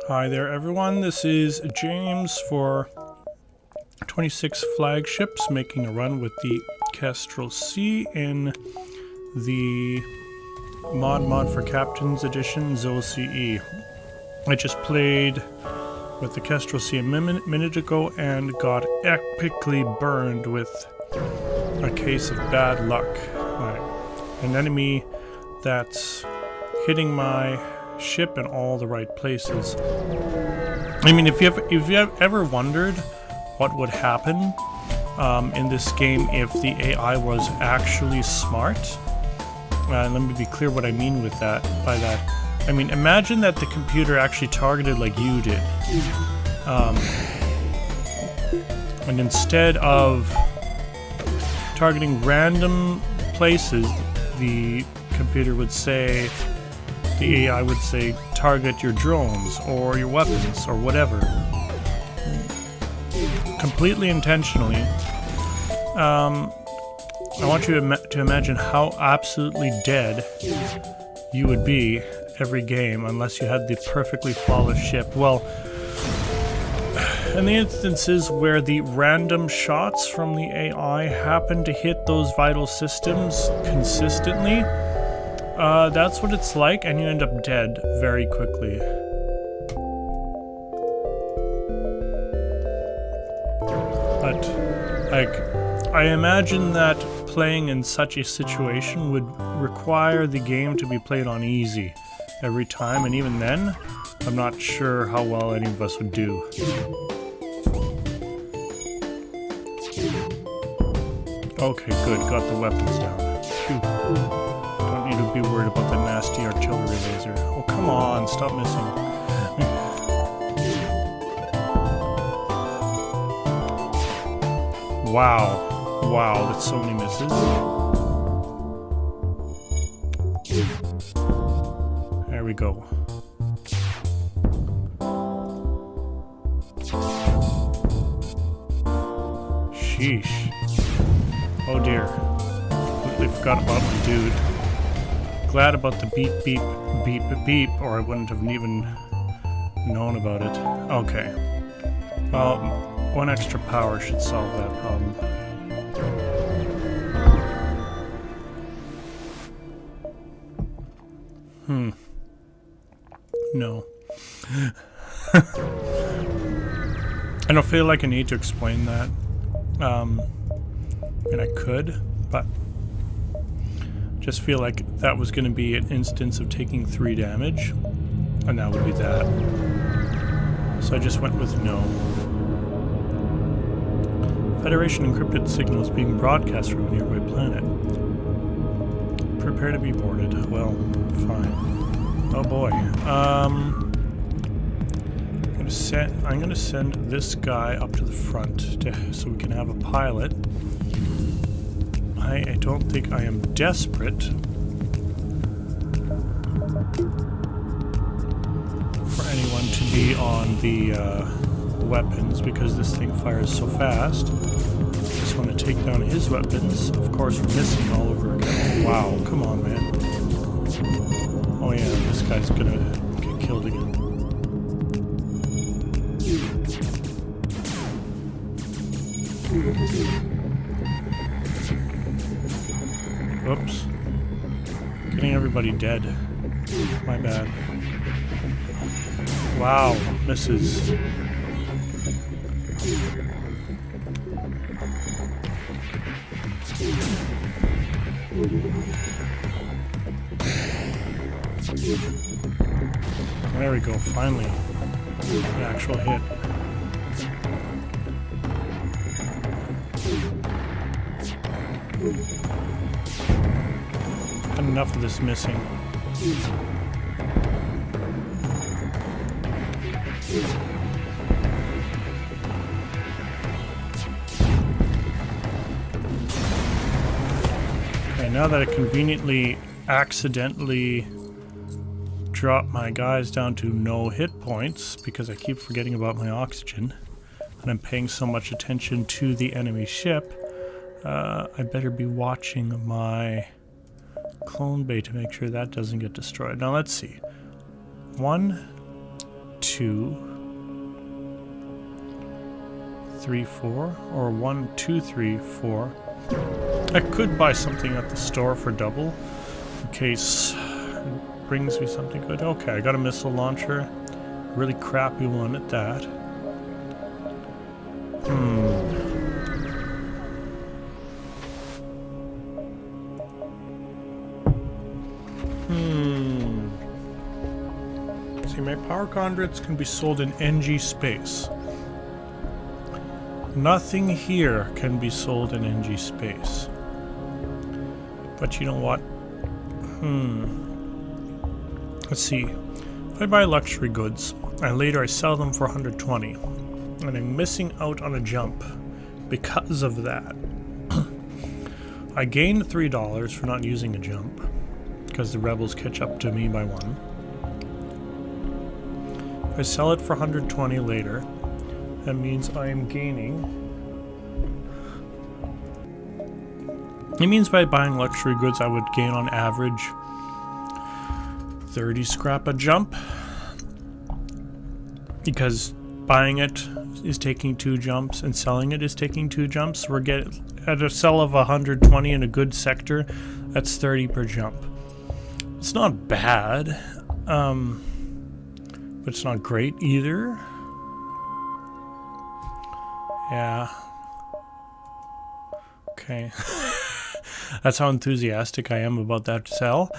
Hi there everyone, this is James for 26 Flagships making a run with the Kestrel C in the Mod for Captains Edition ZHO CE. I just played with the Kestrel C a minute ago and got epically burned with a case of bad luck. An enemy that's hitting my ship in all the right places. I mean, if you ever wondered what would happen in this game if the AI was actually smart, let me be clear what I mean with that. By that, I mean imagine that the computer actually targeted like you did, and instead of targeting random places, the computer would say. The AI would say, target your drones or your weapons or whatever. Completely intentionally. I want you to imagine how absolutely dead you would be every game unless you had the perfectly flawless ship. Well, in the instances where the random shots from the AI happen to hit those vital systems consistently, that's what it's like, and you end up dead very quickly. But, like, I imagine that playing in such a situation would require the game to be played on easy every time, and even then, I'm not sure how well any of us would do. Okay, good, got the weapons down. Phew. Need to be worried about the nasty artillery laser. Oh, come on, stop missing. Wow, that's so many misses. There we go. Sheesh. Oh dear. Completely forgot about my dude. Glad about the beep beep beep beep, or I wouldn't have even known about it. Okay. Well, one extra power should solve that problem. No. I don't feel like I need to explain that. And I could, but just feel like that was going to be an instance of taking 3 damage, and that would be that. So I just went with no. Federation encrypted signals being broadcast from a nearby planet. Prepare to be boarded. Well, fine. Oh boy. I'm gonna send this guy up to the front so we can have a pilot. I don't think I am desperate for anyone to be on the weapons because this thing fires so fast. Just want to take down his weapons. Of course, we're missing all over again. Oh, wow, come on, man. Oh yeah, this guy's gonna get killed again. Whoops. Getting everybody dead. My bad. Wow, misses. There we go, finally. An actual hit. Enough of this missing. Okay, now that I conveniently accidentally dropped my guys down to no hit points because I keep forgetting about my oxygen and I'm paying so much attention to the enemy ship, I better be watching my clone bay to make sure that doesn't get destroyed. Now let's see. 1, 2, 3, 4, or 1, 2, 3, 4. I could buy something at the store for double in case it brings me something good. Okay, I got a missile launcher. A really crappy one at that. See, my power conduits can be sold in NG space. Nothing here can be sold in NG space. But you know what? Let's see. If I buy luxury goods and later I sell them for 120, and I'm missing out on a jump because of that. I gained $3 for not using a jump because the rebels catch up to me by 1. If I sell it for 120 later, that means I am gaining. It means by buying luxury goods I would gain on average 30 scrap a jump, because buying it is taking 2 jumps and selling it is taking 2 jumps. We're getting at a sell of 120 in a good sector, that's 30 per jump. It's not bad, but it's not great either. Yeah. Okay. That's how enthusiastic I am about that sell.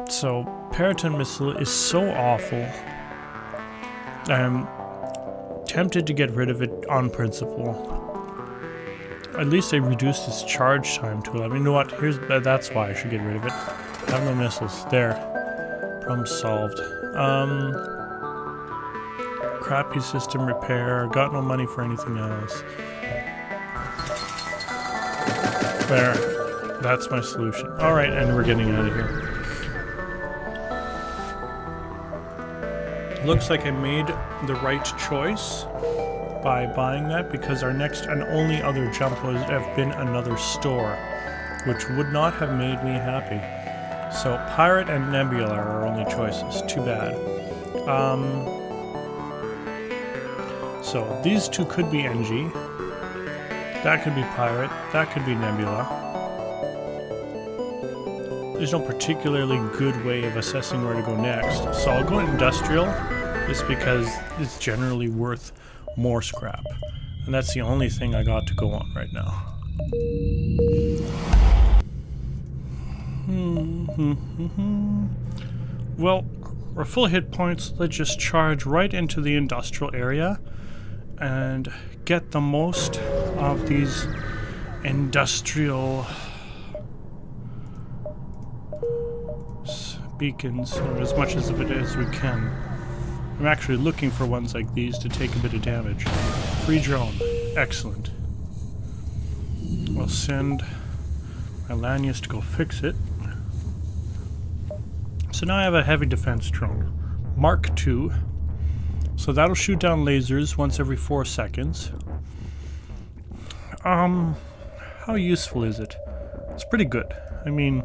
So Periton missile is so awful. I'm tempted to get rid of it on principle. At least I reduced its charge time to 11. You know what? That's why I should get rid of it. I have no missiles. There. Problem solved. Crappy system repair. Got no money for anything else. There. That's my solution. Alright, and we're getting out of here. Looks like I made the right choice by buying that, because our next and only other jump would have been another store, which would not have made me happy. So Pirate and Nebula are our only choices. Too bad. So these two could be NG. That could be Pirate. That could be Nebula. There's no particularly good way of assessing where to go next. So I'll go Industrial, just because it's generally worth more scrap. And that's the only thing I got to go on right now. Well, we're full hit points. Let's just charge right into the industrial area and get the most of these industrial beacons, or as much of it as we can. I'm actually looking for ones like these to take a bit of damage. Free drone. Excellent. We'll send my Lanius to go fix it. So now I have a heavy defense drone. Mark II. So that'll shoot down lasers once every 4 seconds. How useful is it? It's pretty good. I mean,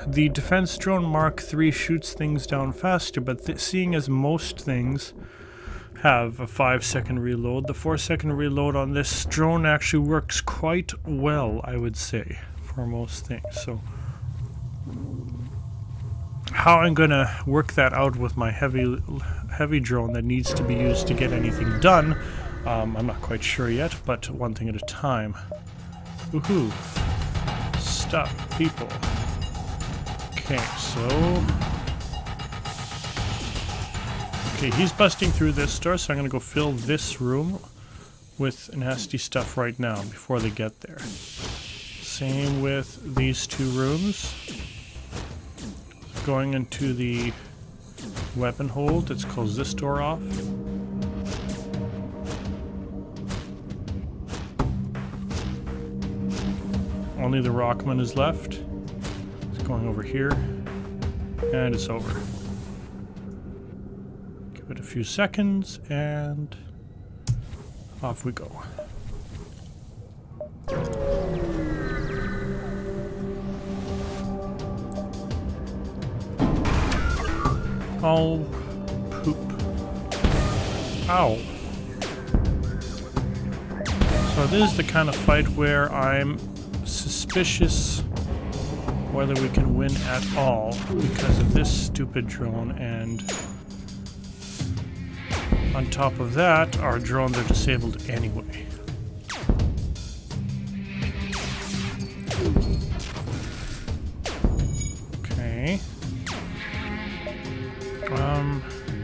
the defense drone Mark III shoots things down faster, but seeing as most things have a 5-second reload, the 4-second reload on this drone actually works quite well, I would say, for most things. So how I'm gonna work that out with my heavy drone that needs to be used to get anything done, I'm not quite sure yet, but one thing at a time. Woohoo! Stuff, people. Okay, so... Okay, he's busting through this door, so I'm gonna go fill this room with nasty stuff right now before they get there. Same with these 2 rooms. Going into the weapon hold, let's close this door off. Only the Rockman is left. It's going over here, and it's over. Give it a few seconds, and off we go. Oh, poop. Ow. So this is the kind of fight where I'm suspicious whether we can win at all because of this stupid drone, and on top of that, our drones are disabled anyway. Okay.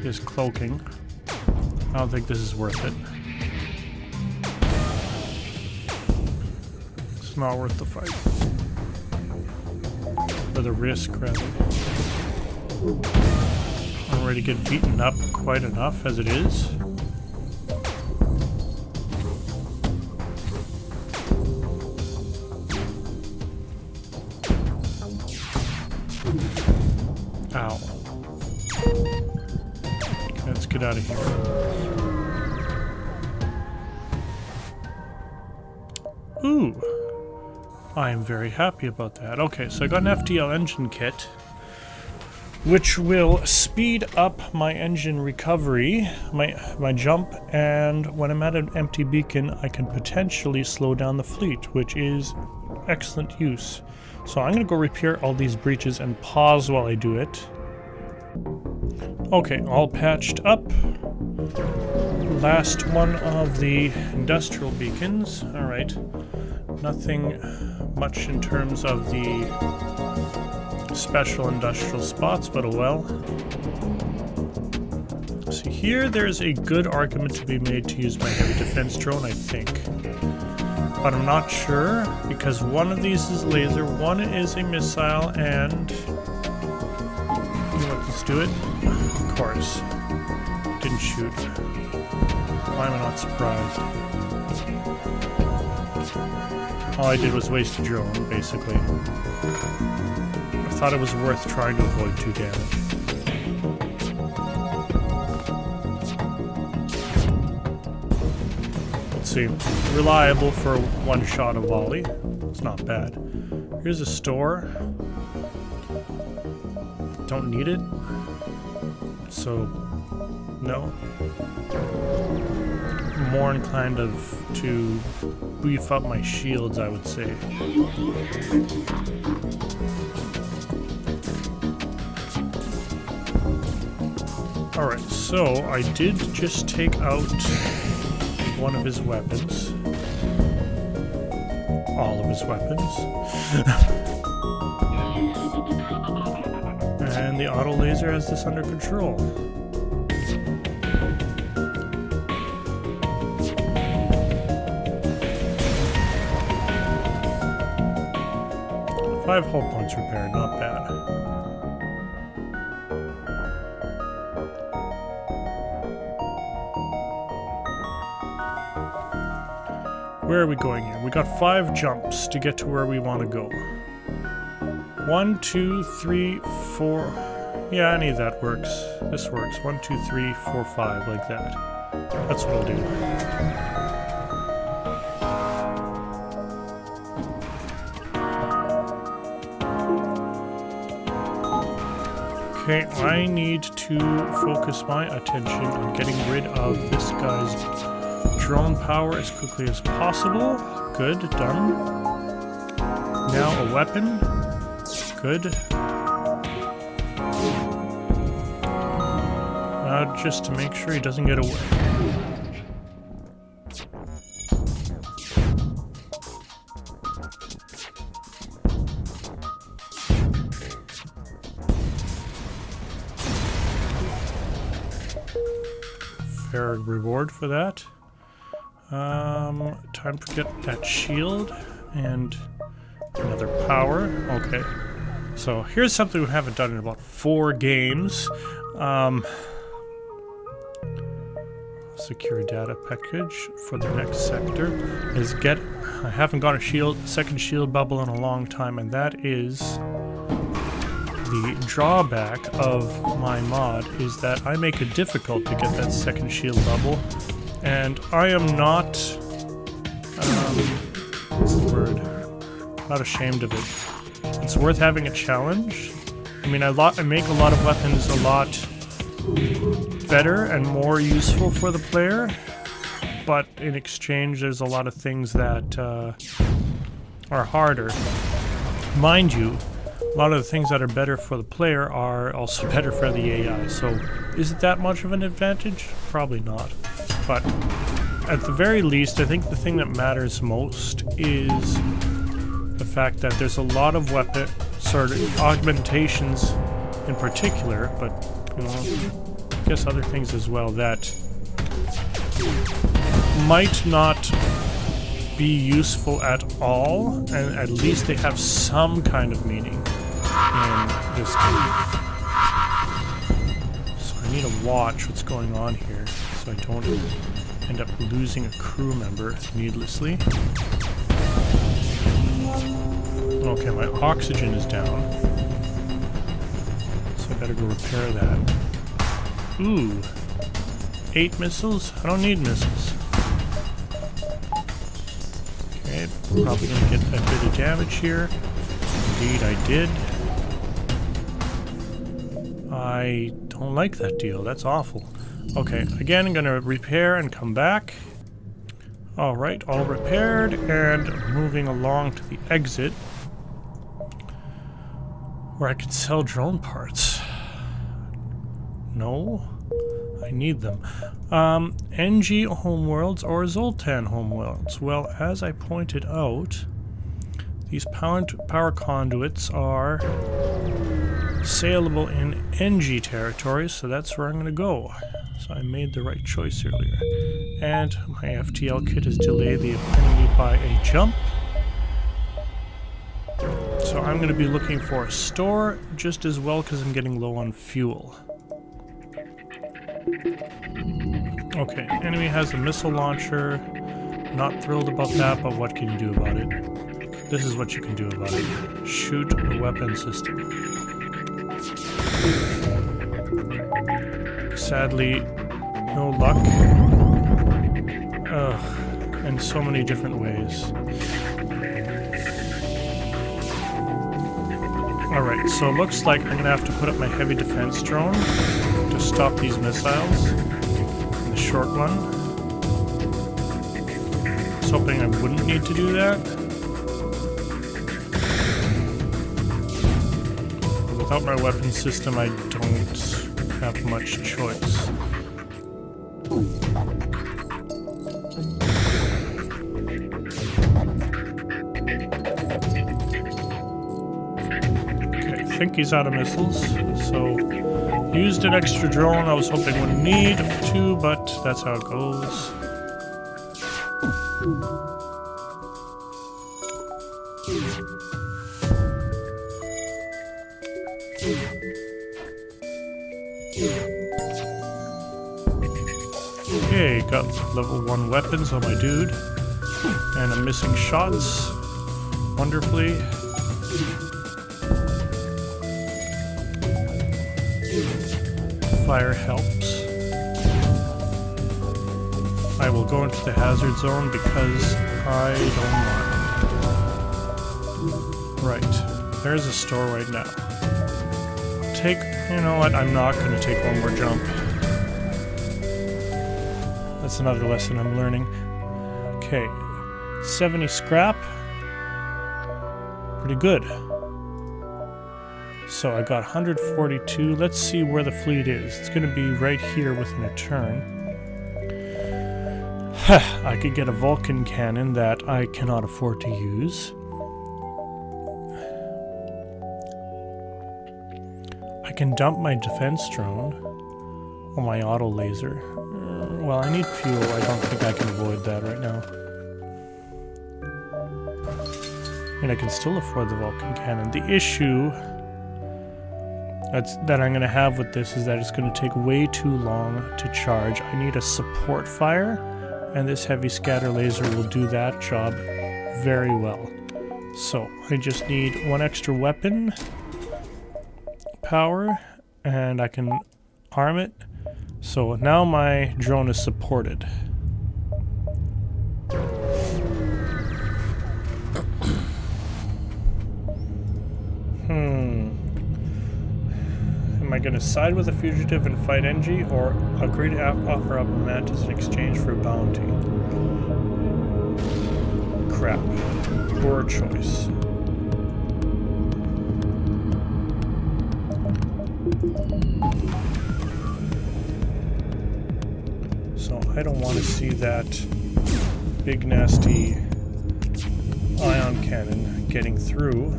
Is cloaking. I don't think this is worth it. It's not worth the fight. Or the risk, rather. I'm ready to get beaten up quite enough as it is. Ow. Okay, let's get out of here. Ooh. I am very happy about that. Okay, so I got an FDL engine kit, which will speed up my engine recovery, my jump, and when I'm at an empty beacon, I can potentially slow down the fleet, which is excellent use. So I'm going to go repair all these breaches and pause while I do it. Okay, all patched up. Last one of the industrial beacons. Alright. Nothing much in terms of the special industrial spots, but oh well. See, here there's a good argument to be made to use my heavy defense drone, I think. But I'm not sure, because one of these is laser, one is a missile, and... You know what, let's do it. Of course. Didn't shoot. Why am I not surprised? All I did was waste a drone, basically. I thought it was worth trying to avoid 2 damage. Let's see. Reliable for 1 shot of volley. It's not bad. Here's a store. Don't need it. So, no. More inclined to beef up my shields, I would say. Alright, so I did just take out one of his weapons. All of his weapons. And the auto laser has this under control. Five hull points repaired, not bad. Where are we going here? We got 5 jumps to get to where we want to go. 1, 2, 3, 4. Yeah, any of that works. This works. 1, 2, 3, 4, 5, like that. That's what I'll do. Okay, I need to focus my attention on getting rid of this guy's drone power as quickly as possible. Good, done. Now a weapon. Good. Just to make sure he doesn't get away. Fair reward for that. Time to get that shield and another power. Okay. So here's something we haven't done in about 4 games. Secure data package for the next sector is get. I haven't got a second shield bubble in a long time, and that is the drawback of my mod is that I make it difficult to get that second shield bubble, and I am not. What's the word? Not ashamed of it. It's worth having a challenge. I mean, I make a lot of weapons a lot better and more useful for the player, but in exchange there's a lot of things that are harder. Mind you, a lot of the things that are better for the player are also better for the AI, so is it that much of an advantage? Probably not. But at the very least, I think the thing that matters most is the fact that there's a lot of weapon sort of augmentations in particular, but you know, I guess other things as well that might not be useful at all, and at least they have some kind of meaning in this game. So I need to watch what's going on here so I don't end up losing a crew member needlessly. Okay, my oxygen is down, so I better go repair that. Ooh, 8 missiles? I don't need missiles. Okay, probably gonna get a bit of damage here. Indeed, I did. I don't like that deal. That's awful. Okay, again, I'm gonna repair and come back. Alright, all repaired, and moving along to the exit, where I could sell drone parts. No? I need them. NG homeworlds or Zoltan homeworlds? Well, as I pointed out, these power conduits are saleable in NG territories, so that's where I'm going to go. So I made the right choice earlier. And my FTL kit has delayed the enemy by a jump. So I'm going to be looking for a store just as well because I'm getting low on fuel. Okay, enemy has a missile launcher. Not thrilled about that, but what can you do about it? This is what you can do about it. Shoot the weapon system. Sadly, no luck. Ugh, in so many different ways. Alright, so it looks like I'm gonna have to put up my heavy defense drone to stop these missiles. The short one. I was hoping I wouldn't need to do that. But without my weapon system, I don't have much choice. Okay, I think he's out of missiles, so used an extra drone I was hoping wouldn't need to, but that's how it goes. Okay, got level 1 weapons on my dude. And I'm missing shots. Wonderfully. Fire helps. I will go into the hazard zone because I don't want. Right. There's a store right now. You know what? I'm not going to take one more jump. That's another lesson I'm learning. Okay. 70 scrap. Pretty good. So I got 142. Let's see where the fleet is. It's going to be right here within a turn. I could get a Vulcan cannon that I cannot afford to use. I can dump my defense drone or my auto laser. Well, I need fuel. I don't think I can avoid that right now. And I can still afford the Vulcan cannon. The issue that I'm going to have with this is that it's going to take way too long to charge. I need a support fire, and this heavy scatter laser will do that job very well. So I just need one extra weapon power, and I can arm it. So now my drone is supported. Am I going to side with a fugitive and fight NG, or agree to offer up a mantis in exchange for a bounty? Crap. Poor choice. So I don't want to see that big nasty ion cannon getting through.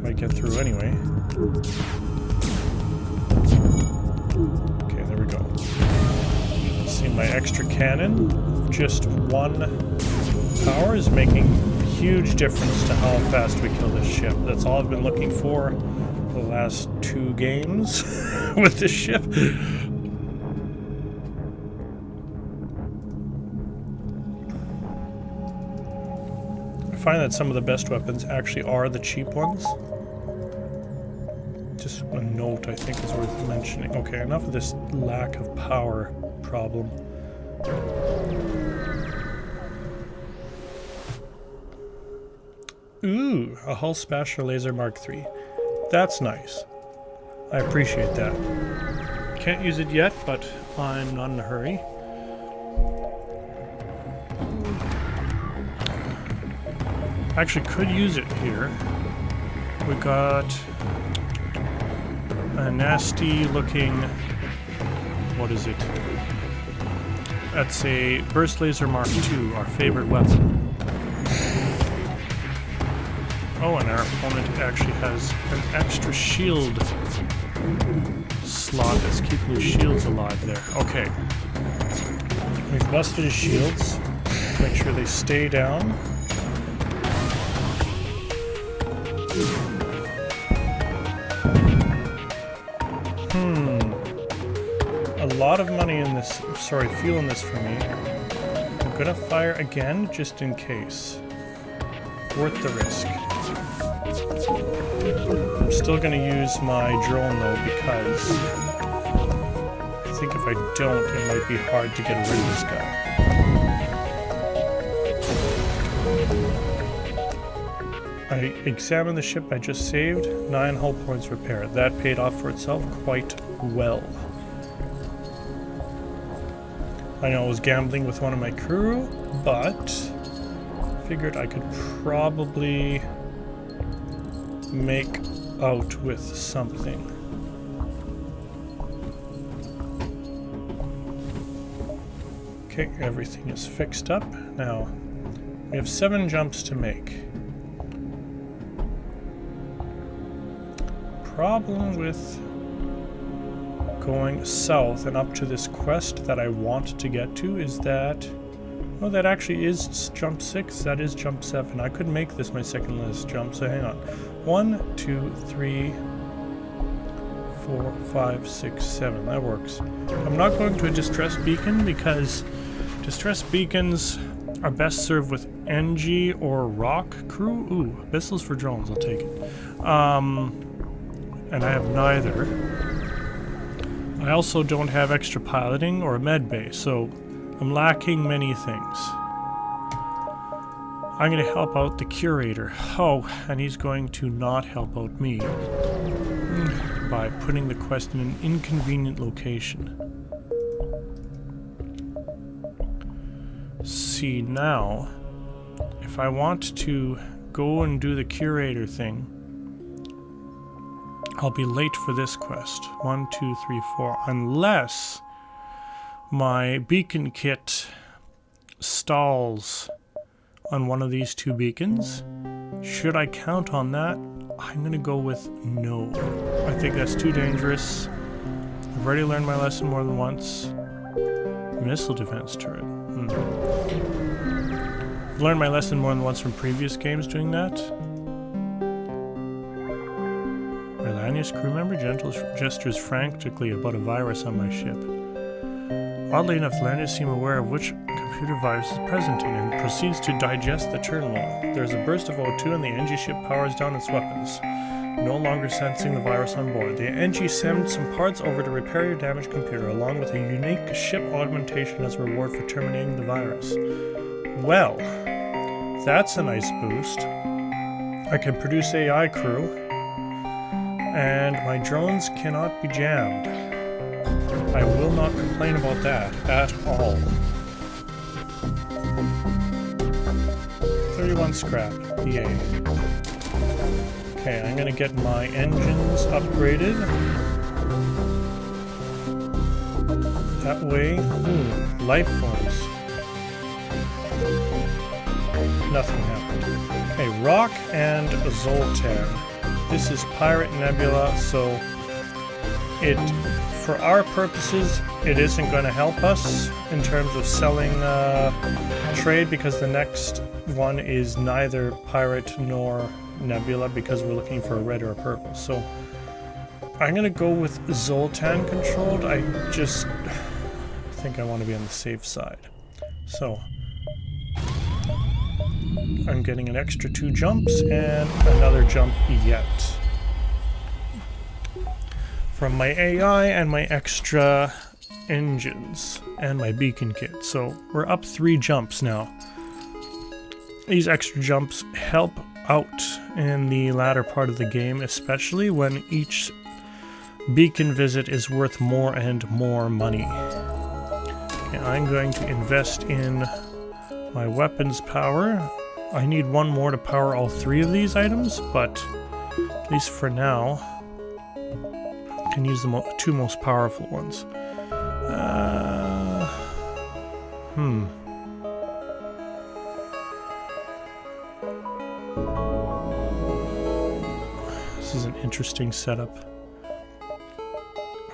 Might get through anyway. Okay, there we go. See, my extra cannon, just 1 power, is making a huge difference to how fast we kill this ship. That's all I've been looking for the last 2 games with this ship. I find that some of the best weapons actually are the cheap ones. Just a note I think is worth mentioning. Okay, enough of this lack of power problem. Ooh, a hull spasher laser Mark III. That's nice. I appreciate that. Can't use it yet, but I'm not in a hurry. Actually could use it here. We got a nasty looking, what is it? That's a burst laser Mark II, our favorite weapon. Oh, and our opponent actually has an extra shield slot that's keeping his shields alive there. Okay. We've busted his shields. Make sure they stay down. A lot of money in this, sorry, fuel in this for me. I'm gonna fire again, just in case. Worth the risk. I'm still gonna use my drone though, because I think if I don't, it might be hard to get rid of this guy. I examined the ship I just saved. 9 hull points repaired. That paid off for itself quite well. I know I was gambling with one of my crew, but figured I could probably make out with something. Okay, everything is fixed up. Now, we have 7 jumps to make. Problem with going south and up to this quest that I want to get to is that, oh, that actually is jump 6, that is jump 7. I could make this my second list jump, so hang on. 1, 2, 3, 4, 5, 6, 7, that works. I'm not going to a distress beacon because distress beacons are best served with NG or rock crew. Ooh, missiles for drones, I'll take it. And I have neither. I also don't have extra piloting or a med bay, so I'm lacking many things. I'm going to help out the curator. Oh, and he's going to not help out me by putting the quest in an inconvenient location. See, now, if I want to go and do the curator thing, I'll be late for this quest. 1, 2, 3, 4. Unless my beacon kit stalls on one of these 2 beacons. Should I count on that? I'm going to go with no. I think that's too dangerous. I've already learned my lesson more than once. Missile defense turret. I've learned my lesson more than once from previous games doing that. Melania's crew member gestures frantically about a virus on my ship. Oddly enough, Landers seem aware of which computer virus is present in and proceeds to digest the terminal. There's a burst of O2 and the NG ship powers down its weapons, no longer sensing the virus on board. The NG sends some parts over to repair your damaged computer, along with a unique ship augmentation as a reward for terminating the virus. Well, that's a nice boost. I can produce AI crew. And my drones cannot be jammed. I will not complain about that at all. 31 scrap. Yay. Okay, I'm gonna get my engines upgraded. That way. Ooh, life forms. Nothing happened. Okay, Rock and Zoltan. This is Pirate Nebula, so it, for our purposes, it isn't going to help us in terms of selling trade, because the next one is neither Pirate nor Nebula, because we're looking for a red or a purple. So I'm going to go with Zoltan controlled. I just think I want to be on the safe side. So I'm getting an extra 2 jumps and another jump yet from my AI and my extra engines and my beacon kit. So we're up 3 jumps now. These extra jumps help out in the latter part of the game, especially when each beacon visit is worth more and more money. Okay, I'm going to invest in my weapons power. I need 1 more to power all 3 of these items, but at least for now, I can use the 2 most powerful ones. This is an interesting setup.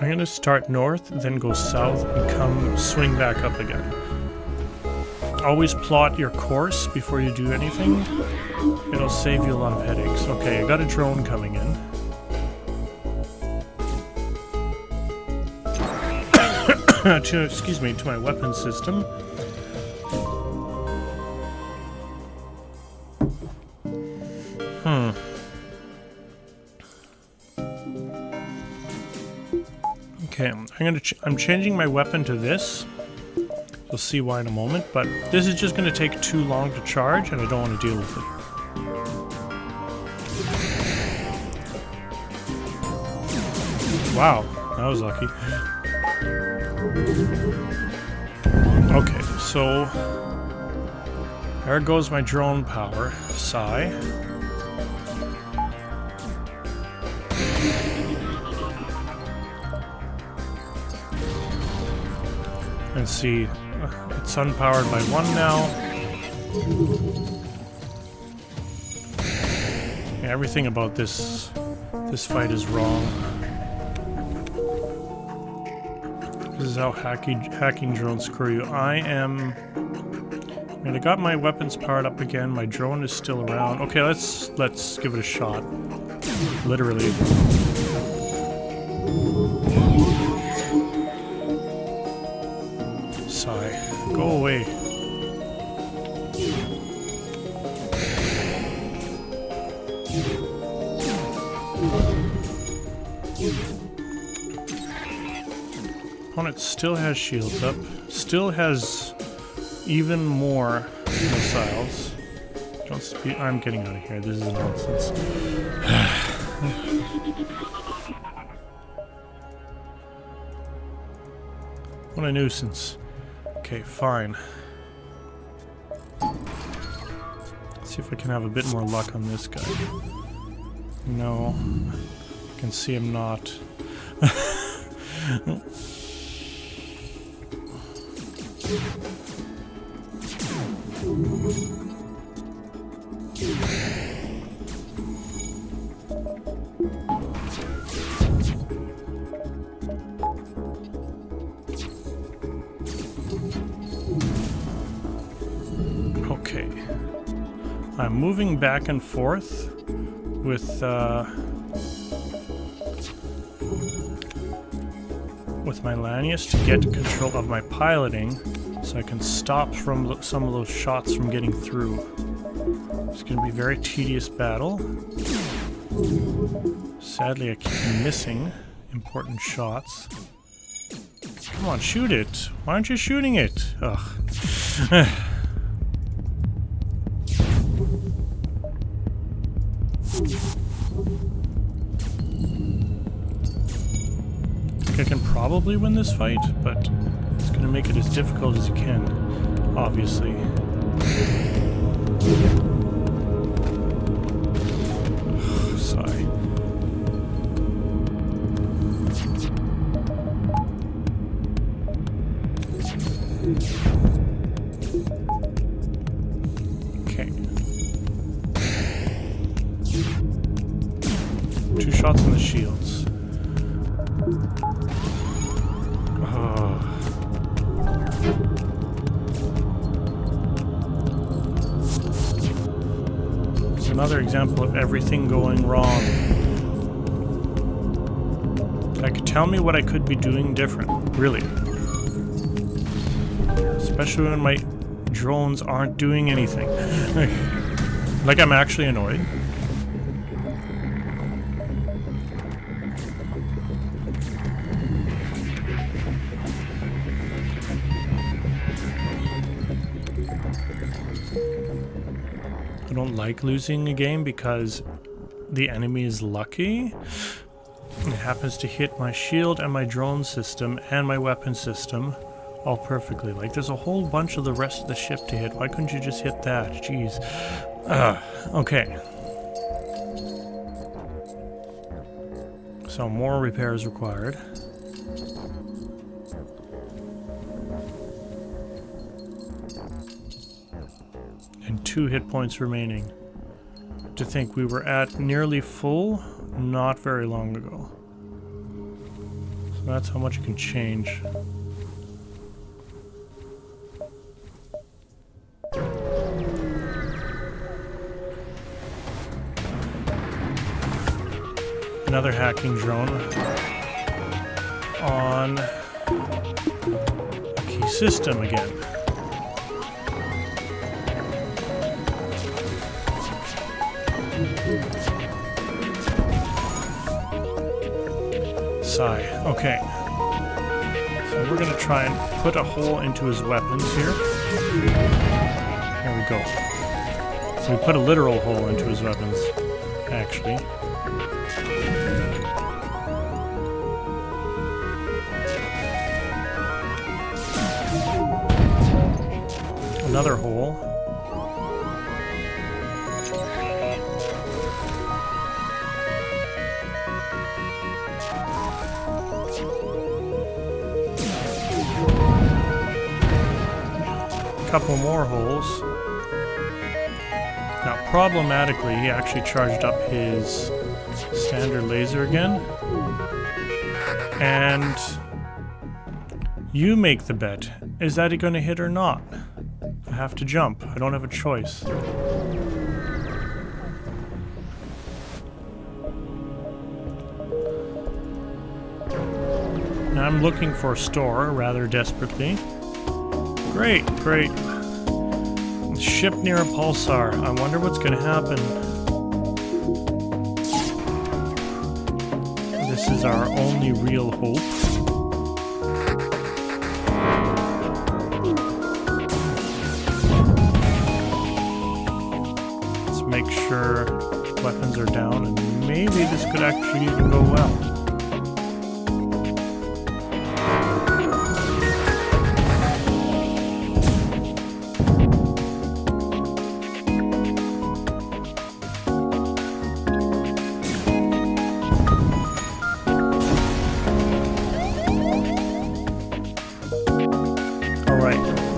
I'm going to start north, then go south, and swing back up again. Always plot your course before you do anything. It'll save you a lot of headaches. Okay, I got a drone coming in. to my weapon system. Okay, I'm changing my weapon to this. You'll see why in a moment, but this is just going to take too long to charge, and I don't want to deal with it. Wow, that was lucky. Okay, so there goes my drone power, Sigh. Let's see. It's unpowered by 1 now. Yeah, everything about this fight is wrong. This is how hacking drones screw you. I mean, I got my weapons powered up again. My drone is still around. Okay, let's give it a shot. Literally. Sigh. Go away. Opponent still has shields up. Still has even more missiles. Don't speed. I'm getting out of here. This is nonsense. What a nuisance. Okay, fine. Let's see if I can have a bit more luck on this guy. No. I can see him not. Okay. I'm moving back and forth with my Lanius to get control of my piloting, so I can stop from some of those shots from getting through. It's going to be a very tedious battle. Sadly, I keep missing important shots. Come on, shoot it! Why aren't you shooting it? Ugh. probably win this fight, but it's going to make it as difficult as you can, obviously. Sigh. Okay. 2 shots on the shields. It's another example of everything going wrong. Like, tell me what I could be doing different, really. Especially when my drones aren't doing anything. Like, I'm actually annoyed. I don't like losing a game because the enemy is lucky. It happens to hit my shield and my drone system and my weapon system all perfectly. Like, there's a whole bunch of the rest of the ship to hit. Why couldn't you just hit that? Jeez. Okay. So more repairs required. And 2 hit points remaining. To think we were at nearly full not very long ago. So that's how much it can change. Another hacking drone on a key system again. Sigh. Okay. So we're gonna try and put a hole into his weapons here. There we go. So we put a literal hole into his weapons, actually. Another hole. Couple more holes. Now, problematically, he actually charged up his standard laser again. And you make the bet. Is that going to hit or not? I have to jump. I don't have a choice. Now I'm looking for a store rather desperately. Great, great. Ship near a pulsar. I wonder what's going to happen. This is our only real hope. Let's make sure weapons are down, and maybe this could actually even go well.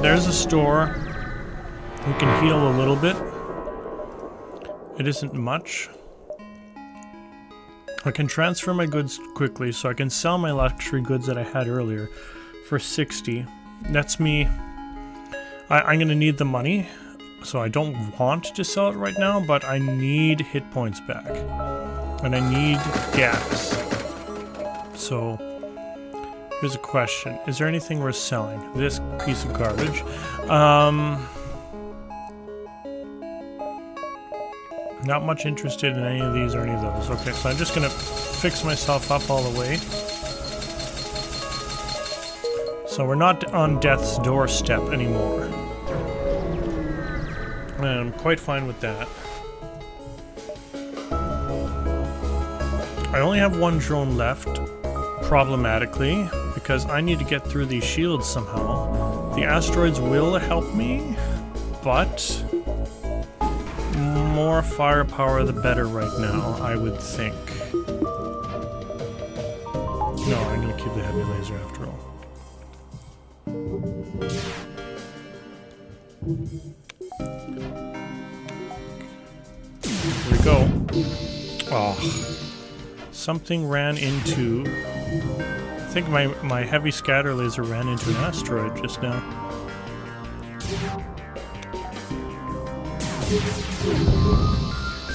There's a store. We can heal a little bit. It isn't much. I can transfer my goods quickly, so I can sell my luxury goods that I had earlier for 60. That's me. I'm going to need the money, so I don't want to sell it right now, but I need hit points back. And I need gas. So here's a question. Is there anything worth selling? This piece of garbage. Not much interested in any of these or any of those. Okay, so I'm just gonna fix myself up all the way. So we're not on death's doorstep anymore. And I'm quite fine with that. I only have one drone left, problematically. because I need to get through these shields somehow. The asteroids will help me, but more firepower the better right now, I would think. No, I'm gonna keep the heavy laser after all. Here we go. Oh, something ran into... I think my heavy scatter laser ran into an asteroid just now.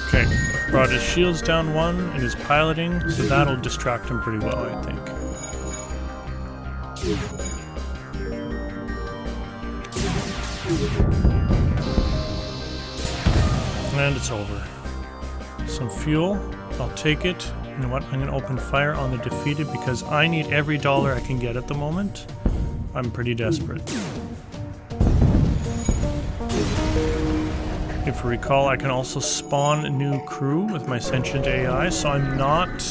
Okay, brought his shields down one and his piloting, so that'll distract him pretty well, I think. And it's over. Some fuel, I'll take it. You know what, I'm going to open fire on the defeated because I need every dollar I can get at the moment. I'm pretty desperate. If you recall, I can also spawn a new crew with my sentient AI, so I'm not...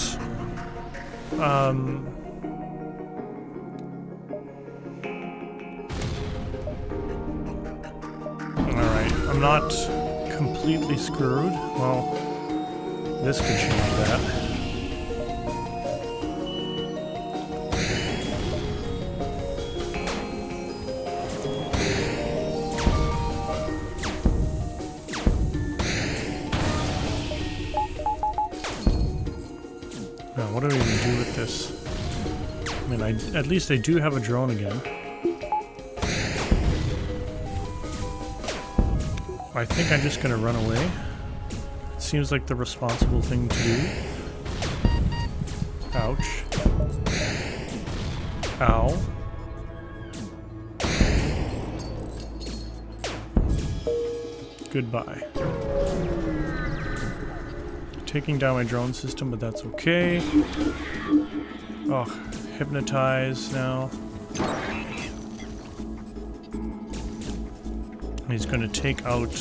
Alright, I'm not completely screwed. Well, this could change that. Now, what do we even do with this? I mean, at least I do have a drone again. I think I'm just gonna run away. It seems like the responsible thing to do. Ouch. Ow. Goodbye. Taking down my drone system, but that's okay. Oh, hypnotize now. He's going to take out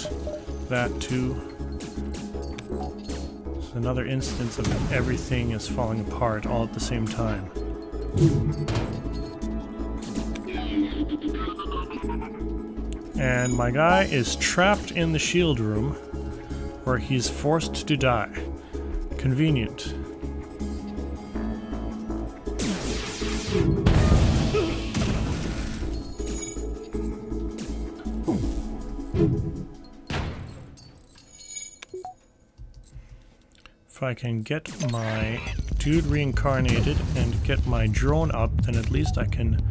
that too. It's another instance of everything is falling apart all at the same time. And my guy is trapped in the shield room where he's forced to die. Convenient. If I can get my dude reincarnated and get my drone up, then at least I can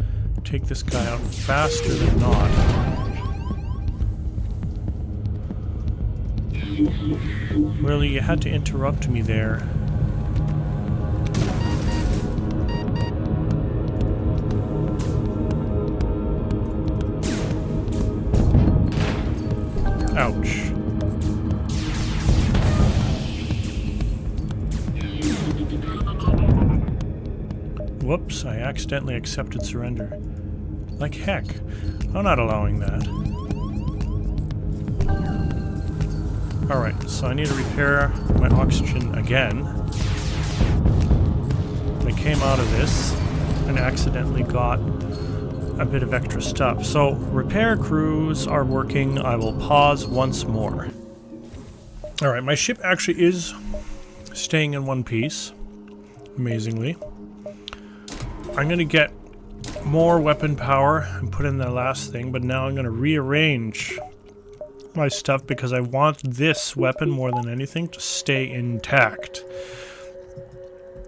take this guy out faster than not. Really, you had to interrupt me there. Ouch. Whoops, I accidentally accepted surrender. Like heck, I'm not allowing that. Alright, so I need to repair my oxygen again. I came out of this and accidentally got a bit of extra stuff. So, repair crews are working. I will pause once more. Alright, my ship actually is staying in one piece, amazingly. I'm going to get more weapon power and put in the last thing, but now I'm going to rearrange my stuff because I want this weapon more than anything to stay intact.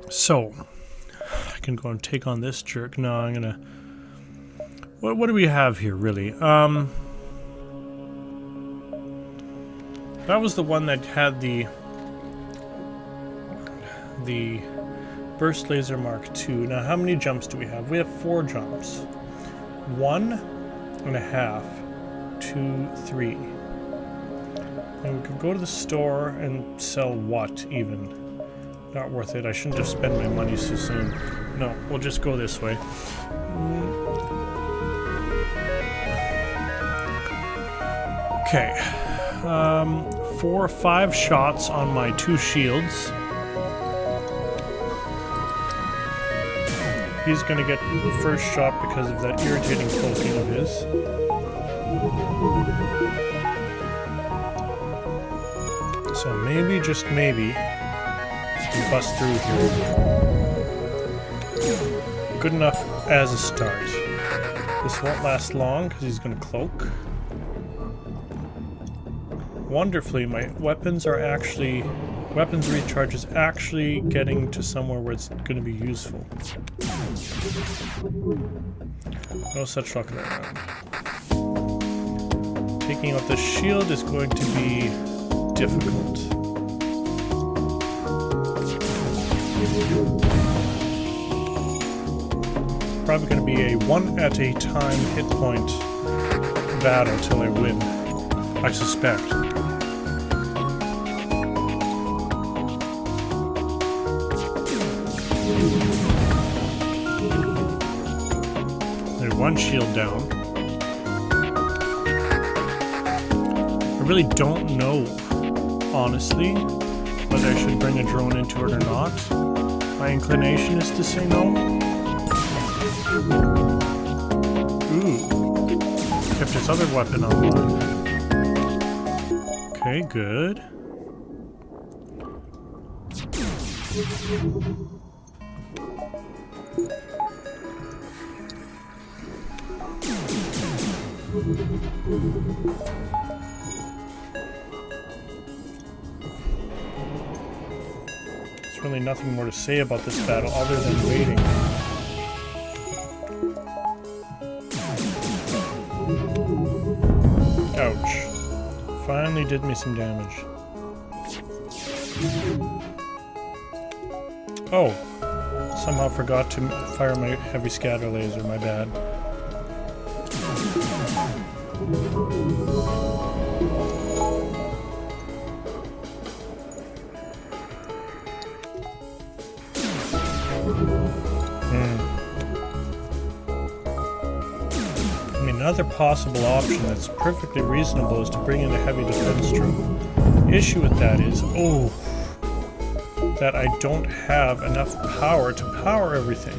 So, I can go and take on this jerk. No, I'm going to... What do we have here, really? That was the one that had the Burst Laser Mark II. Now, how many jumps do we have? We have 4 jumps. 1.5, 2, 3. And we could go to the store and sell what, even? Not worth it. I shouldn't have spent my money so soon. No, we'll just go this way. Okay. 4 or 5 shots on my 2 shields. he's going to get first shot because of that irritating cloaking of his. So maybe, just maybe, we can bust through here. Good enough as a start. This won't last long because he's going to cloak. Wonderfully, my weapons are actually... Weapons recharge is actually getting to somewhere where it's going to be useful. No such luck in that round. Taking out the shield is going to be difficult. Probably going to be a one-at-a-time hit point battle till I win, I suspect. There's one shield down. I really don't know, honestly, whether I should bring a drone into it or not. My inclination is to say no. Ooh. Kept his other weapon online. Okay, good. There's really nothing more to say about this battle other than waiting. Ouch. Finally did me some damage. Oh, somehow forgot to fire my heavy scatter laser, my bad. I mean, another possible option that's perfectly reasonable is to bring in a heavy defense drone. The issue with that is, that I don't have enough power to power everything.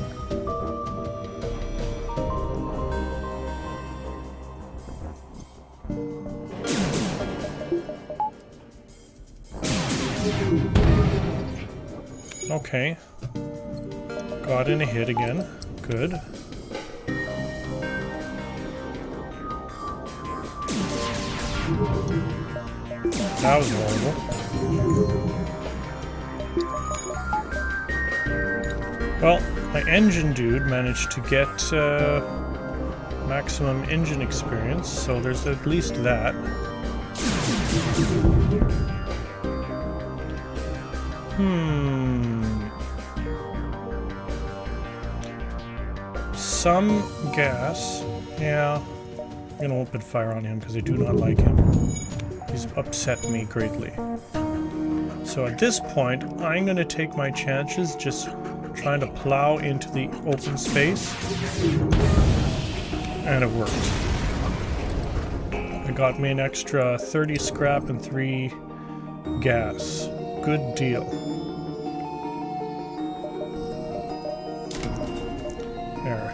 Okay. Got in a hit again. Good. That was horrible. Well, my engine dude managed to get maximum engine experience, so there's at least that. Some gas. Yeah, I'm gonna open fire on him because I do not like him. He's upset me greatly. So at this point, I'm gonna take my chances, just trying to plow into the open space. And it worked. It got me an extra 30 scrap and 3 gas. Good deal. There.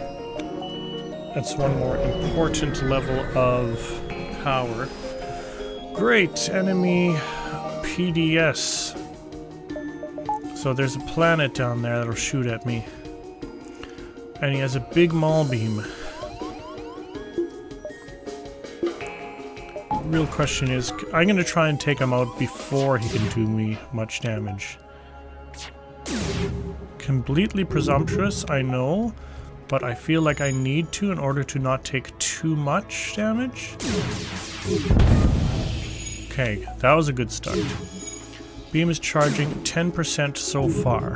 That's one more important level of power. Great, enemy PDS. So there's a planet down there that'll shoot at me. And he has a big maul beam. The real question is, I'm going to try and take him out before he can do me much damage. Completely presumptuous, I know, but I feel like I need to in order to not take too much damage. Okay, that was a good start. Beam is charging 10% so far.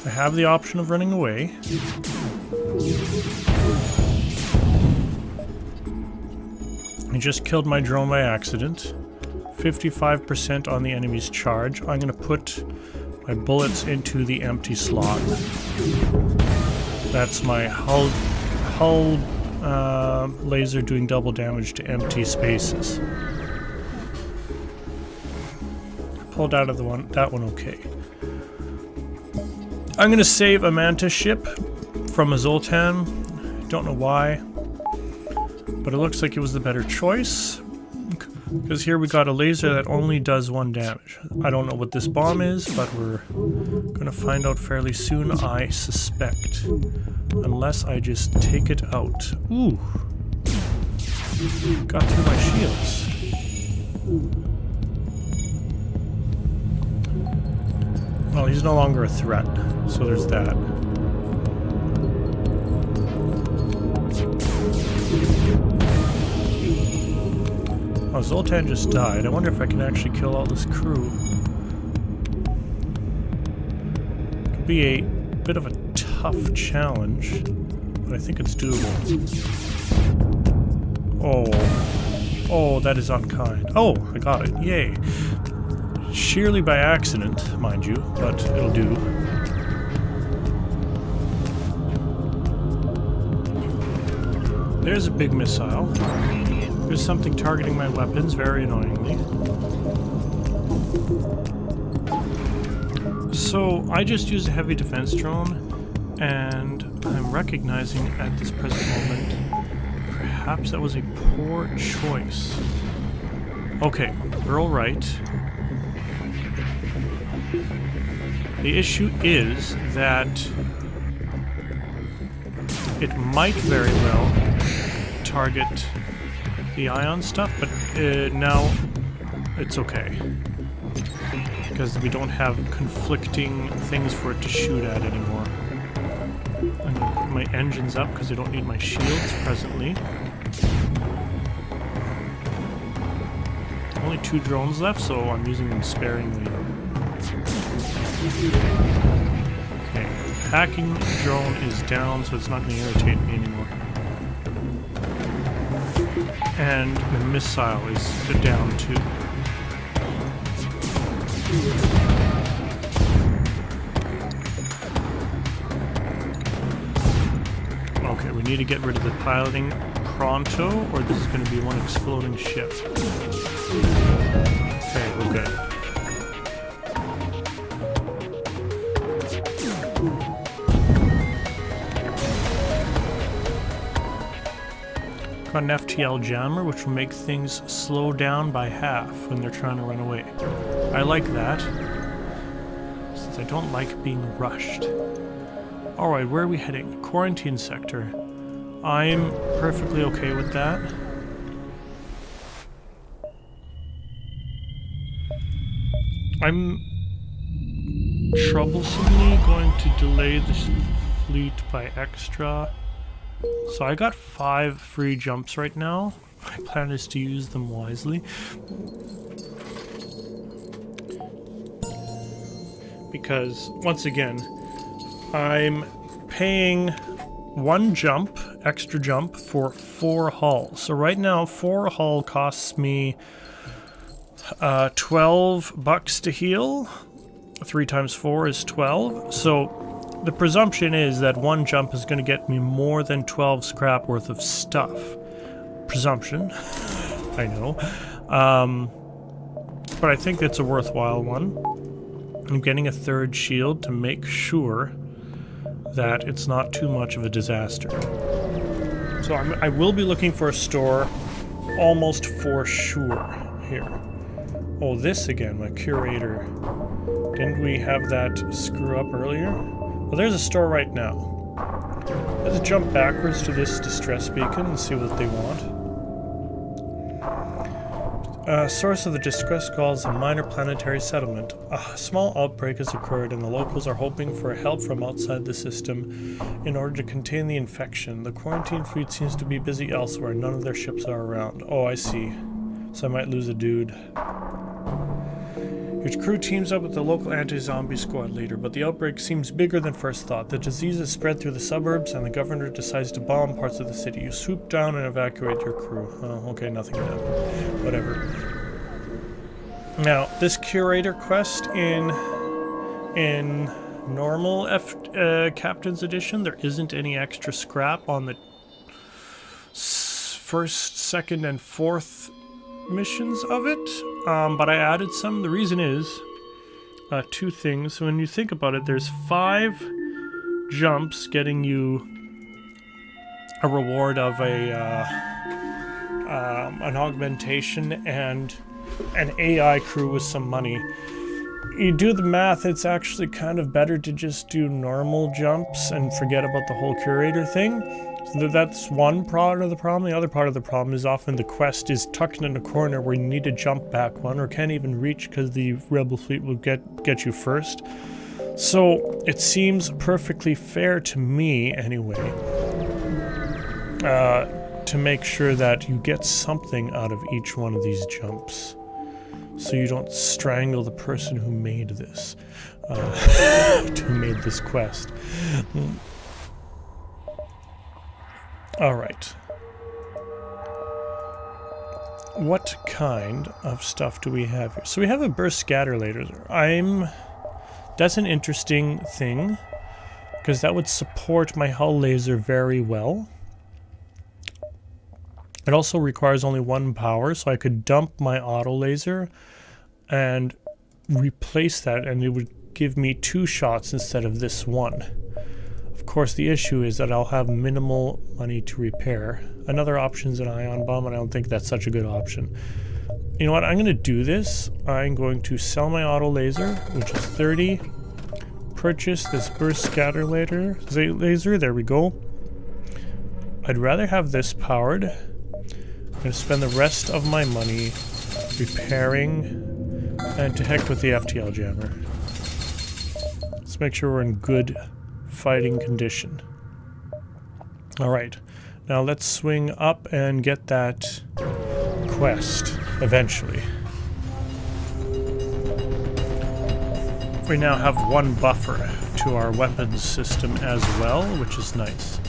I have the option of running away. I just killed my drone by accident. 55% on the enemy's charge. I'm going to put my bullets into the empty slot. That's my hull laser doing double damage to empty spaces. Pulled out of that one okay. I'm gonna save a Manta ship from a Zoltan. Don't know why, but it looks like it was the better choice. Because here we got a laser that only does 1 damage. I don't know what this bomb is, but we're gonna find out fairly soon, I suspect. Unless I just take it out. Ooh. Got through my shields. Well, he's no longer a threat, so there's that. Oh, Zoltan just died. I wonder if I can actually kill all this crew. Could be a bit of a tough challenge, but I think it's doable. Oh, that is unkind. Oh, I got it. Yay. Sheerly by accident, mind you, but it'll do. There's a big missile. There's something targeting my weapons, very annoyingly. So, I just used a heavy defense drone, and I'm recognizing at this present moment, perhaps that was a poor choice. Okay, we're alright. The issue is that it might very well target the ion stuff, but now it's okay. Because we don't have conflicting things for it to shoot at anymore. I'm going to put my engines up because I don't need my shields presently. Only 2 drones left, so I'm using them sparingly. Okay, hacking drone is down, so it's not going to irritate me anymore. And the missile is down too. Okay, we need to get rid of the piloting pronto, or this is going to be one exploding ship. Okay, we're good. Got an FTL jammer, which will make things slow down by half when they're trying to run away. I like that, since I don't like being rushed. Alright, where are we heading? Quarantine sector. I'm perfectly okay with that. I'm troublesomely going to delay the fleet by extra. So I got 5 free jumps right now. My plan is to use them wisely. Because, once again, I'm paying 1 jump, extra jump, for 4 hull. So right now, 4 hull costs me $12 to heal. 3 times 4 is 12. So the presumption is that 1 jump is going to get me more than 12 scrap worth of stuff. Presumption. I know. But I think it's a worthwhile one. I'm getting a 3rd shield to make sure that it's not too much of a disaster. So I will be looking for a store almost for sure here. Oh, this again, my curator. Didn't we have that screw up earlier? Well, there's a store right now. Let's jump backwards to this distress beacon and see what they want. Source of the distress call is a minor planetary settlement. A small outbreak has occurred and the locals are hoping for help from outside the system in order to contain the infection. The quarantine fleet seems to be busy elsewhere. None of their ships are around. Oh, I see. So I might lose a dude. Your crew teams up with the local anti-zombie squad leader, but the outbreak seems bigger than first thought. The disease is spread through the suburbs, and the governor decides to bomb parts of the city. You swoop down and evacuate your crew. Oh, okay, nothing can happen. Whatever. Now, this curator quest in normal Captain's Edition, there isn't any extra scrap on the 1st, 2nd, and 4th missions of it, but I added some. The reason is two things. When you think about it, there's 5 jumps getting you a reward of an augmentation and an AI crew with some money. You do the math, it's actually kind of better to just do normal jumps and forget about the whole curator thing. So that's one part of the problem. The other part of the problem is often the quest is tucked in a corner where you need to jump back one or can't even reach because the rebel fleet will get you first. So it seems perfectly fair to me, anyway, to make sure that you get something out of each one of these jumps. So you don't strangle the person who made this, who made this quest. All right. What kind of stuff do we have here? So we have a burst scatter laser. That's an interesting thing, because that would support my hull laser very well. It also requires only 1 power, so I could dump my auto laser and replace that, and it would give me 2 shots instead of this 1. Of course, the issue is that I'll have minimal money to repair. Another option is an ion bomb, and I don't think that's such a good option. You know what? I'm going to do this. I'm going to sell my auto laser, which is 30. Purchase this burst scatter laser. There we go. I'd rather have this powered. I'm going to spend the rest of my money repairing, and to heck with the FTL jammer. Let's make sure we're in good fighting condition. Alright, now let's swing up and get that quest eventually. We now have 1 buffer to our weapons system as well, which is nice.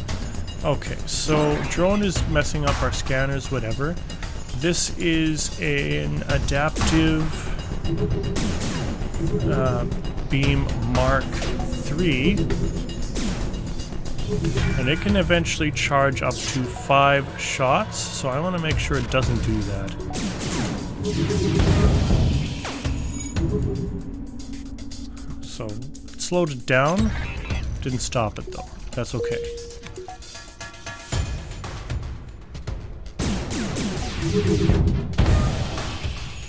Okay, so drone is messing up our scanners, whatever. This is an adaptive beam Mark III, and it can eventually charge up to 5 shots, so I want to make sure it doesn't do that. So it slowed it down, didn't stop it though. That's okay.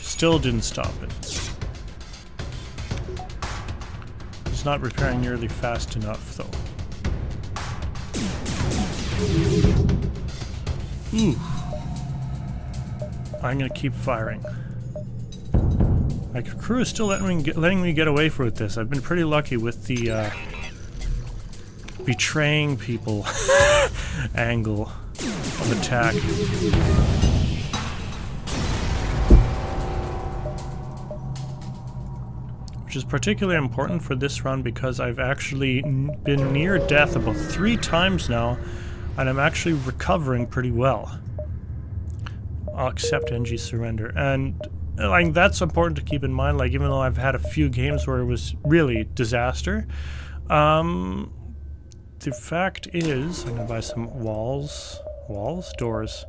Still didn't stop it. It's not repairing nearly fast enough, though. Ooh. I'm gonna keep firing. My crew is still letting me get away with this. I've been pretty lucky with the betraying people angle of attack. Which is particularly important for this run because I've actually been near death about 3 times now, and I'm actually recovering pretty well. I'll accept NG surrender, and like that's important to keep in mind. Like even though I've had a few games where it was really disaster, the fact is, I'm gonna buy some doors.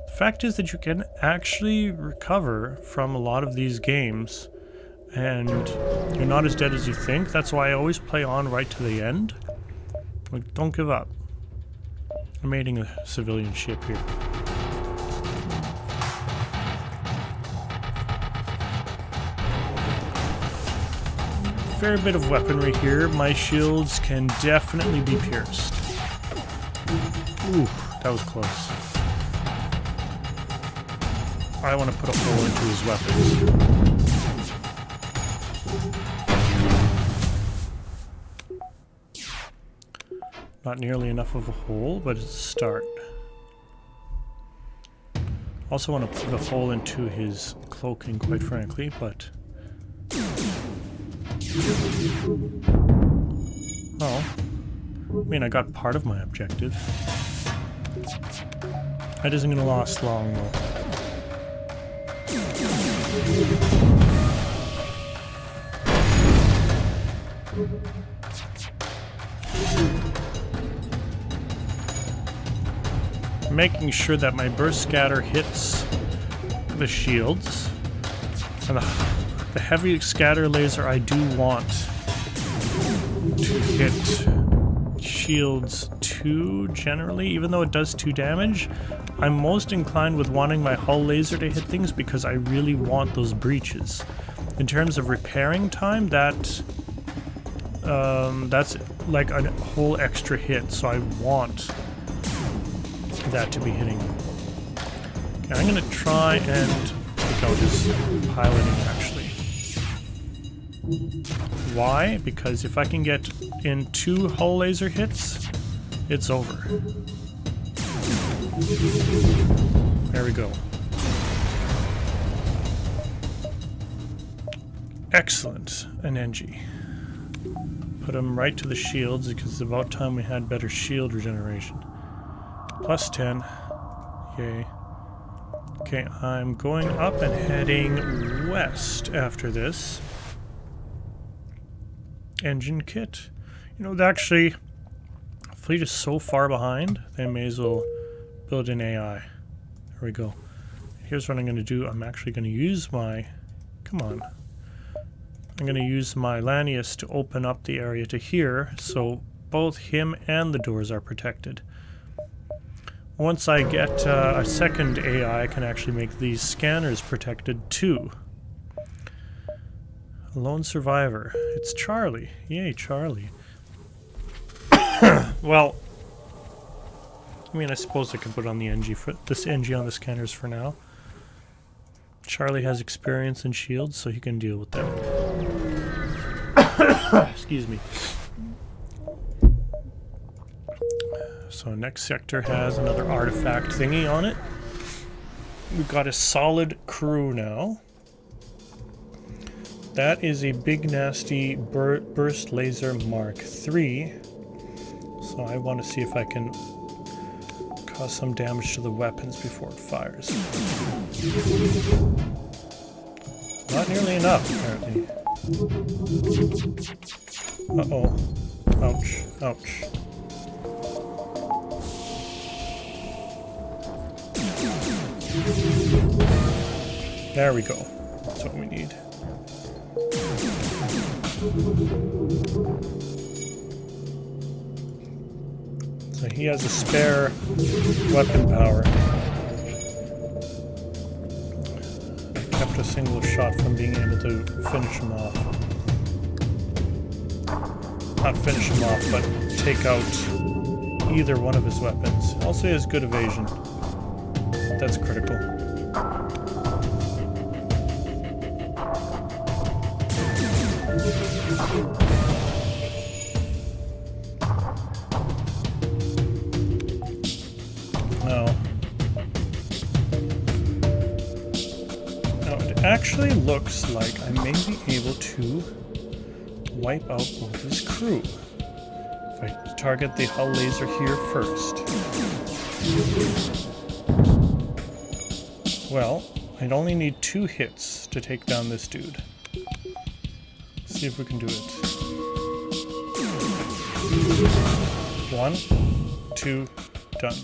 The fact is that you can actually recover from a lot of these games. And you're not as dead as you think. That's why I always play on right to the end. Like, don't give up. I'm aiding a civilian ship here. Fair bit of weaponry here. My shields can definitely be pierced. Ooh, that was close. I want to put a hole into his weapons. Not nearly enough of a hole, but it's a start. Also want to put a hole into his cloaking, quite frankly, but... Well, I mean, I got part of my objective. That isn't going to last long, though. Making sure that my burst scatter hits the shields. And The heavy scatter laser I do want to hit shields 2 generally, even though it does 2 damage. I'm most inclined with wanting my hull laser to hit things because I really want those breaches. In terms of repairing time, that's like a whole extra hit, so I want that to be hitting. Okay, I'm gonna try and take out his piloting actually. Why? Because if I can get in 2 hull laser hits, it's over. There we go. Excellent, an NG. Put him right to the shields because it's about time we had better shield regeneration. Plus 10. Yay. Okay, I'm going up and heading west after this. Engine kit. You know, actually, fleet is so far behind, they may as well build an AI. There we go. Here's what I'm going to do. I'm actually going to use my... Come on. I'm going to use my Lanius to open up the area to here, so both him and the doors are protected. Once I get a second AI, I can actually make these scanners protected too. A lone survivor. It's Charlie. Yay, Charlie. Well, I mean, I suppose I could put on the NG for this NG on the scanners for now. Charlie has experience in shields, so he can deal with that. Excuse me. So next sector has another artifact thingy on it. We've got a solid crew now. That is a big nasty burst laser Mark III. So I want to see if I can cause some damage to the weapons before it fires. Not nearly enough, apparently. Uh-oh. Ouch. Ouch. There we go. That's what we need. So he has a spare weapon power. I kept a single shot from being able to finish him off. Not finish him off, but take out either one of his weapons. Also, he has good evasion. That's critical. Now it actually looks like I may be able to wipe out both his crew. If I target the hull laser here first. Well, I'd only need 2 hits to take down this dude. Let's see if we can do it. 1, 2, done.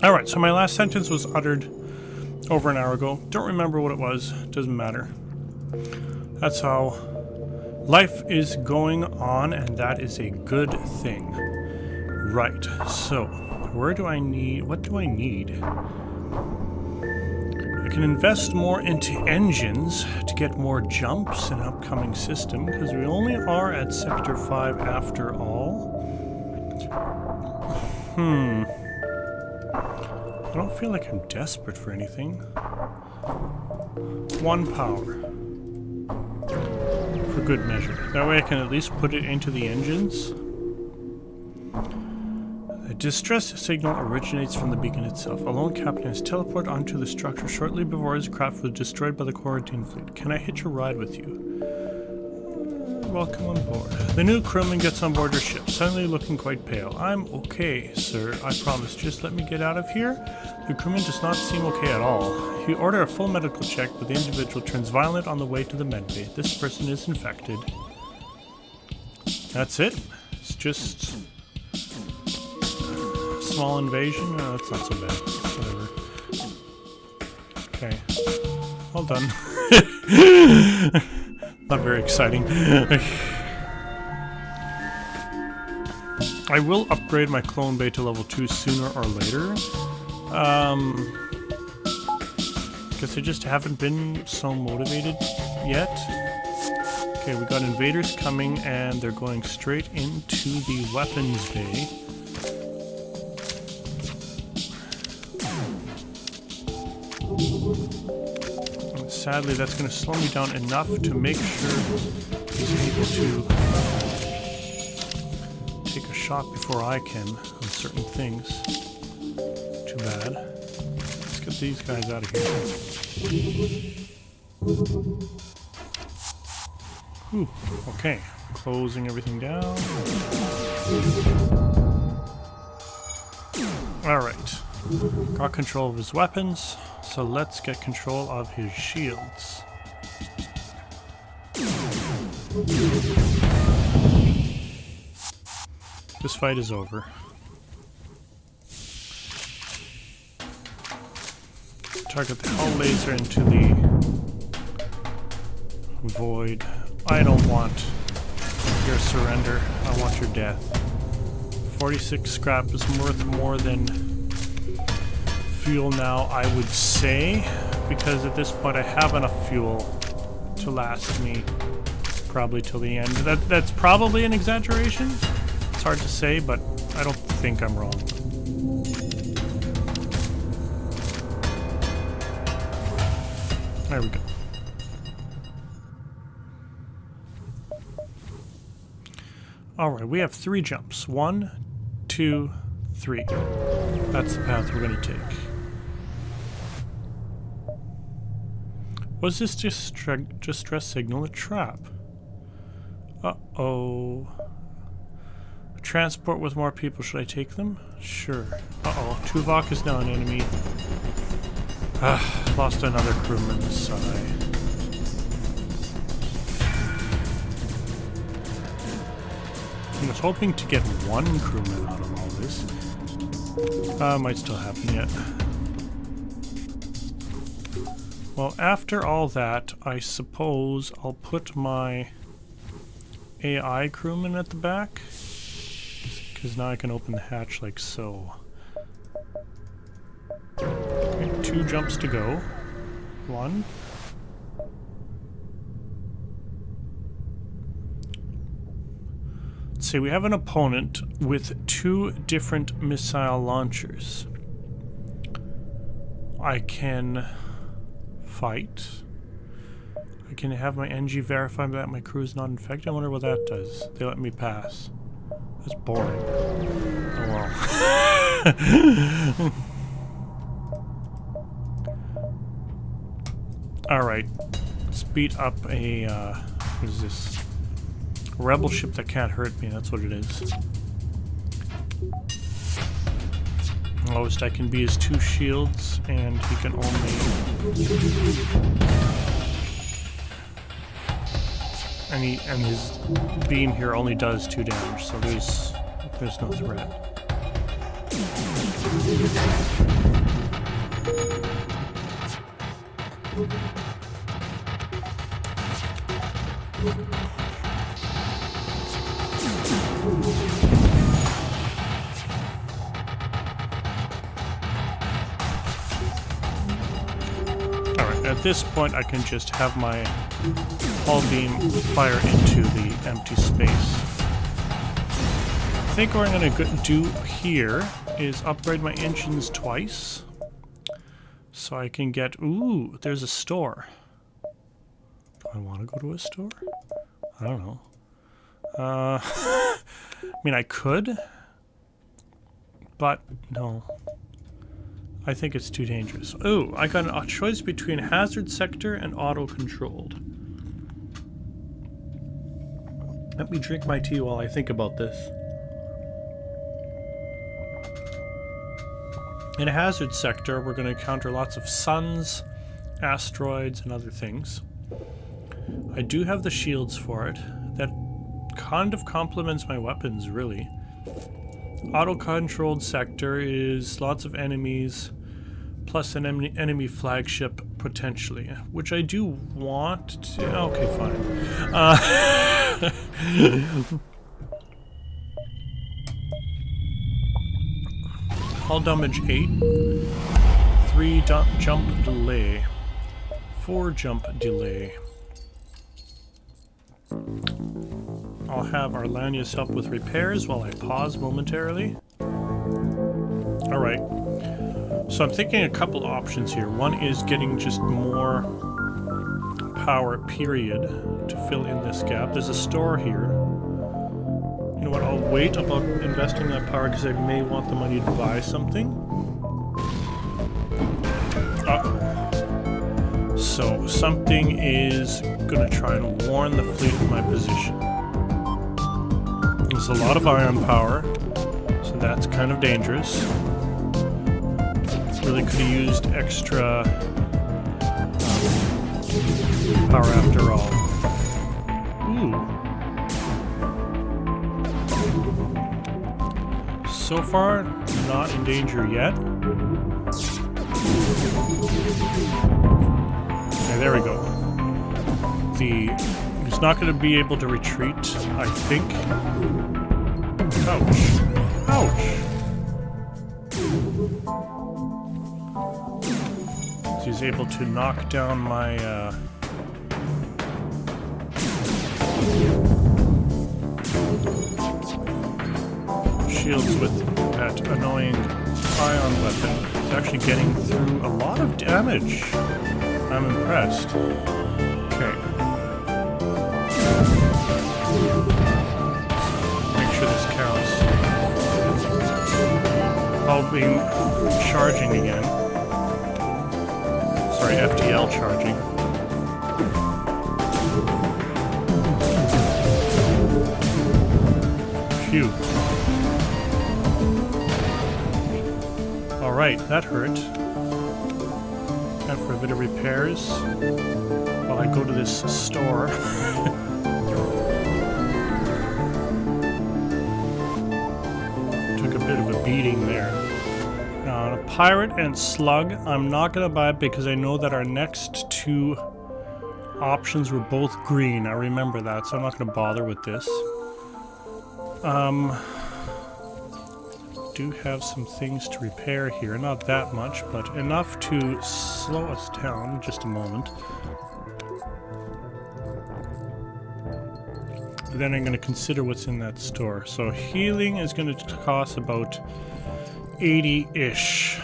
Alright, so my last sentence was uttered over an hour ago. Don't remember what it was. Doesn't matter. That's how life is going on, and that is a good thing. Right, so where do I need... what do I need? I can invest more into engines to get more jumps in an upcoming system, because we only are at Sector 5 after all. I don't feel like I'm desperate for anything. 1 power. For good measure. That way I can at least put it into the engines. A distress signal originates from the beacon itself. A lone captain is teleported onto the structure shortly before his craft was destroyed by the quarantine fleet. Can I hitch a ride with you? Welcome on board. The new crewman gets on board her ship, suddenly looking quite pale. I'm okay, sir, I promise. Just let me get out of here. The crewman does not seem okay at all. You order a full medical check, but the individual turns violent on the way to the medbay. This person is infected. That's it? It's just... small invasion? No, that's not so bad. Whatever. Okay. Well done. Not very exciting. I will upgrade my clone bay to level 2 sooner or later. Guess I just haven't been so motivated yet. Okay, we got invaders coming and they're going straight into the weapons bay. And sadly, that's going to slow me down enough to make sure he's able to take a shot before I can on certain things. Too bad. Let's get these guys out of here. Whew. Okay, closing everything down. Alright, got control of his weapons, so let's get control of his shields. This fight is over. Target the hull laser into the void. I don't want your surrender. I want your death. 46 scrap is worth more than fuel now, I would say, because at this point I have enough fuel to last me probably till the end. That's probably an exaggeration. It's hard to say, but I don't think I'm wrong. There we go. Alright, we have 3 jumps. 1, 2, 3. That's the path we're going to take. Was this distress signal a trap? Uh-oh. Transport with more people. Should I take them? Sure. Uh-oh. Tuvok is now an enemy. Lost another crewman. Sigh. I was hoping to get 1 crewman out of all this. Might still happen yet. Well, after all that, I suppose I'll put my AI crewman at the back. Because now I can open the hatch like so. Okay, 2 jumps to go. 1. Let's see, we have an opponent with 2 different missile launchers. I can fight. I can have my NG verify that my crew is not infected. I wonder what that does. They let me pass. That's boring. Oh well. Alright. Let's beat up a, what is this? Rebel ship that can't hurt me, that's what it is. Lowest I can be is 2 shields, and he can only... And his beam here only does 2 damage, so there's no threat. Alright, at this point I can just have my hull beam fire into the empty space. I think what I'm going to do here is upgrade my engines twice. So I can get... Ooh, there's a store. Do I want to go to a store? I don't know. I mean, I could, but no. I think it's too dangerous. Ooh, I got a choice between hazard sector and auto-controlled. Let me drink my tea while I think about this. In a hazard sector, we're going to encounter lots of suns, asteroids, and other things. I do have the shields for it. That kind of complements my weapons, really. Auto-controlled sector is lots of enemies, plus an enemy flagship Potentially, which I do want to. Okay, fine. Hull damage 8. 3 jump delay. 4 jump delay. I'll have Arlanius help with repairs while I pause momentarily. Alright. So I'm thinking a couple options here. One is getting just more power, period, to fill in this gap. There's a store here. You know what, I'll wait about investing that power because I may want the money to buy something. So something is going to try and warn the fleet of my position. There's a lot of ion power, so that's kind of dangerous. Really could have used extra power after all. Ooh. So far, not in danger yet. Okay, there we go. He's not going to be able to retreat, I think. Ouch. Ouch. He's able to knock down my shields with that annoying ion weapon. It's actually getting through a lot of damage. I'm impressed. Okay. Make sure this counts. I'll be charging again. Sorry, FTL charging. Phew. Alright, that hurt. Time for a bit of repairs while I go to this store. Took a bit of a beating there. Now, a pirate and slug, I'm not going to buy it because I know that our next two options were both green. I remember that, so I'm not going to bother with this. Do have some things to repair here. Not that much, but enough to slow us down in just a moment. Then I'm going to consider what's in that store. So healing is going to cost about 80-ish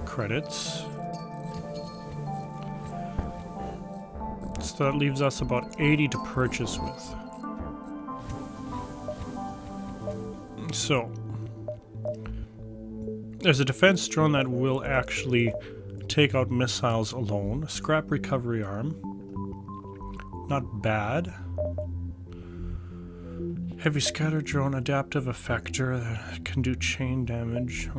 credits. So that leaves us about 80 to purchase with. So there's a defense drone that will actually take out missiles alone. A scrap recovery arm. Not bad. Heavy scatter drone, adaptive effector that can do chain damage.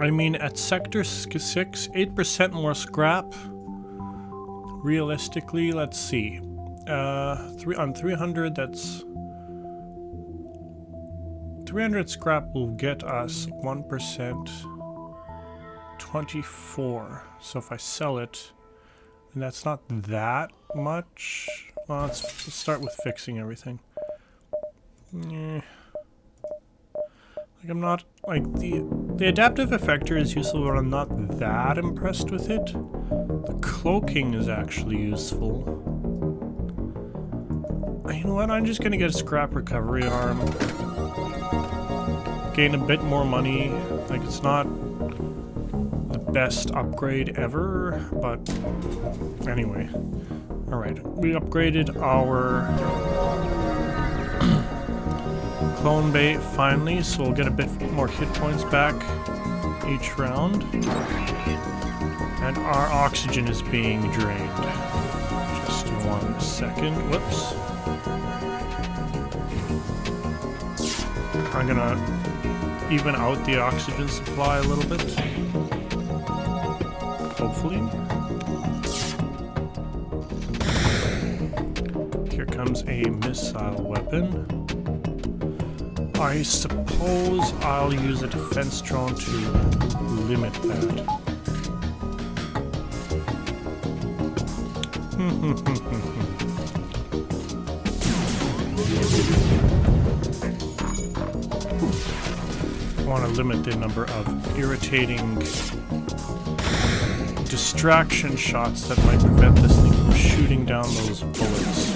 I mean, at Sector 6, 8% more scrap. Realistically, let's see. On 300, that's 300 scrap will get us 1%, 24. So if I sell it, and that's not that much. Well, let's start with fixing everything. Like I'm not like the adaptive effector is useful, but I'm not that impressed with it. The cloaking is actually useful. You know what? I'm just gonna get a scrap recovery arm. Gain a bit more money. Like it's not the best upgrade ever, but anyway. Alright, we upgraded our clone bay finally, so we'll get a bit more hit points back each round. And our oxygen is being drained. Just 1 second. Whoops. I'm gonna even out the oxygen supply a little bit. Hopefully. Here comes a missile weapon. I suppose I'll use a defense drone to limit that. I want to limit the number of irritating distraction shots that might prevent this thing from shooting down those bullets.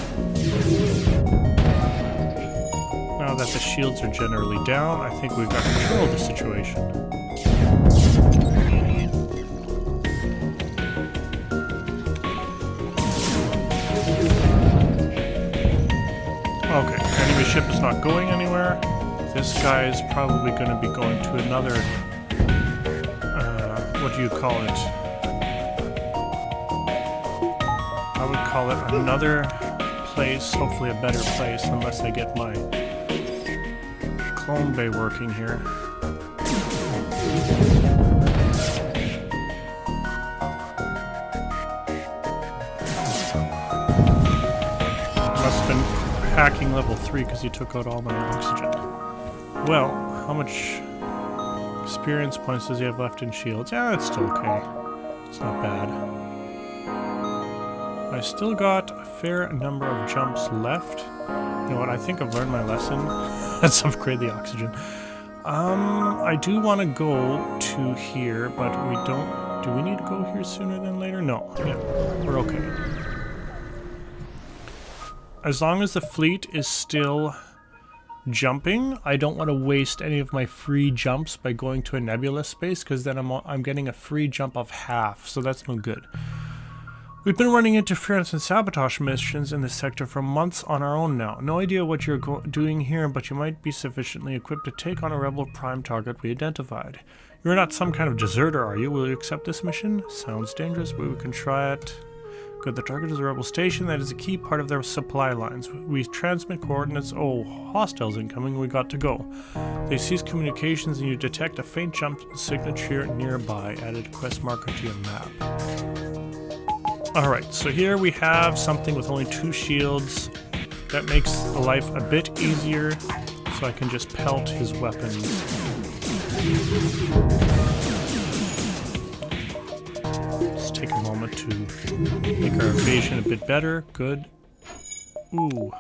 Now that the shields are generally down, I think we've got control of the situation. Okay, enemy ship is not going anywhere. This guy is probably going to be going to another, what do you call it? I would call it another place, hopefully a better place, unless I get my clone bay working here. Must have been hacking level 3 because he took out all my oxygen. Well, how much experience points does he have left in shields? Yeah, it's still okay. It's not bad. I still got a fair number of jumps left. You know what, I think I've learned my lesson. Let's upgrade the oxygen. I do want to go to here, but we don't... Do we need to go here sooner than later? No. Yeah, we're okay. As long as the fleet is still jumping, I don't want to waste any of my free jumps by going to a nebula space, because then I'm getting a free jump of half, so that's no good. We've been running interference and sabotage missions in this sector for months on our own now. No idea what you're doing here, but you might be sufficiently equipped to take on a rebel prime target we identified. You're not some kind of deserter, are you? Will you accept this mission? Sounds dangerous, but we can try it. Good, the target is a rebel station. That is a key part of their supply lines. We transmit coordinates. Oh, hostiles incoming. We got to go. They cease communications and you detect a faint jump signature nearby. Added quest marker to your map. Alright, so here we have something with only 2 shields. That makes life a bit easier, so I can just pelt his weapons. Let's take a moment to make our evasion a bit better. Good. Ooh,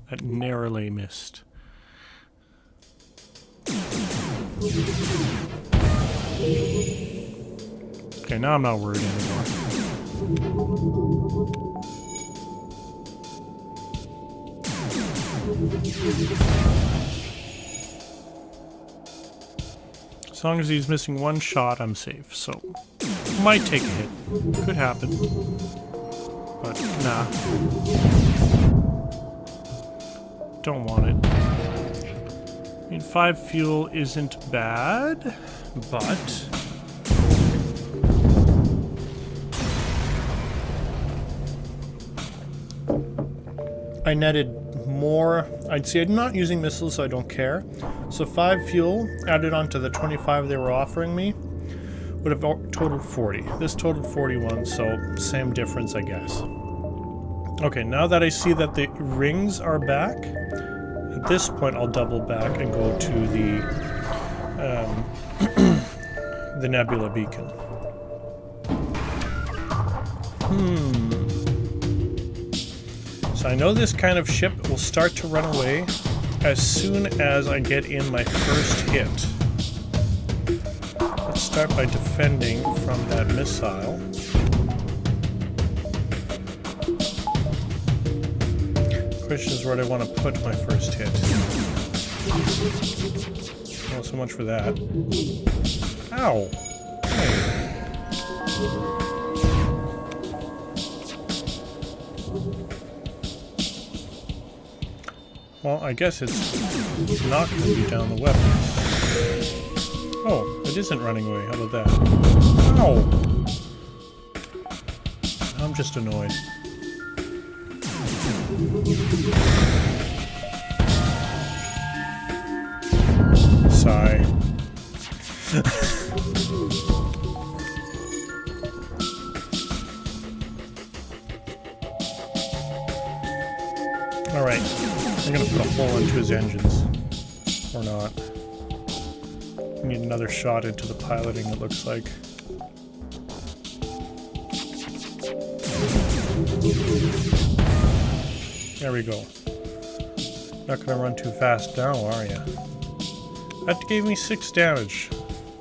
that narrowly missed. Okay, now I'm not worried anymore. As long as he's missing 1 shot, I'm safe. So, might take a hit. Could happen. But, nah. Don't want it. I mean, 5 fuel isn't bad, but... I netted more. I'd say I'm not using missiles, so I don't care. So 5 fuel added onto the 25 they were offering me would have totaled 40. This totaled 41, so same difference, I guess. Okay, now that I see that the rings are back, at this point I'll double back and go to the the nebula beacon. So I know this kind of ship will start to run away as soon as I get in my first hit. Let's start by defending from that missile. Question is where I want to put my first hit. Well, so much for that. Ow! Hey. Well, I guess it's not going to be down the weapons. Oh, it isn't running away. How about that? Ow! I'm just annoyed. Sigh. Alright. I'm gonna put a hole into his engines. Or not. We need another shot into the piloting, it looks like. There we go. Not gonna run too fast now, are ya? That gave me 6 damage.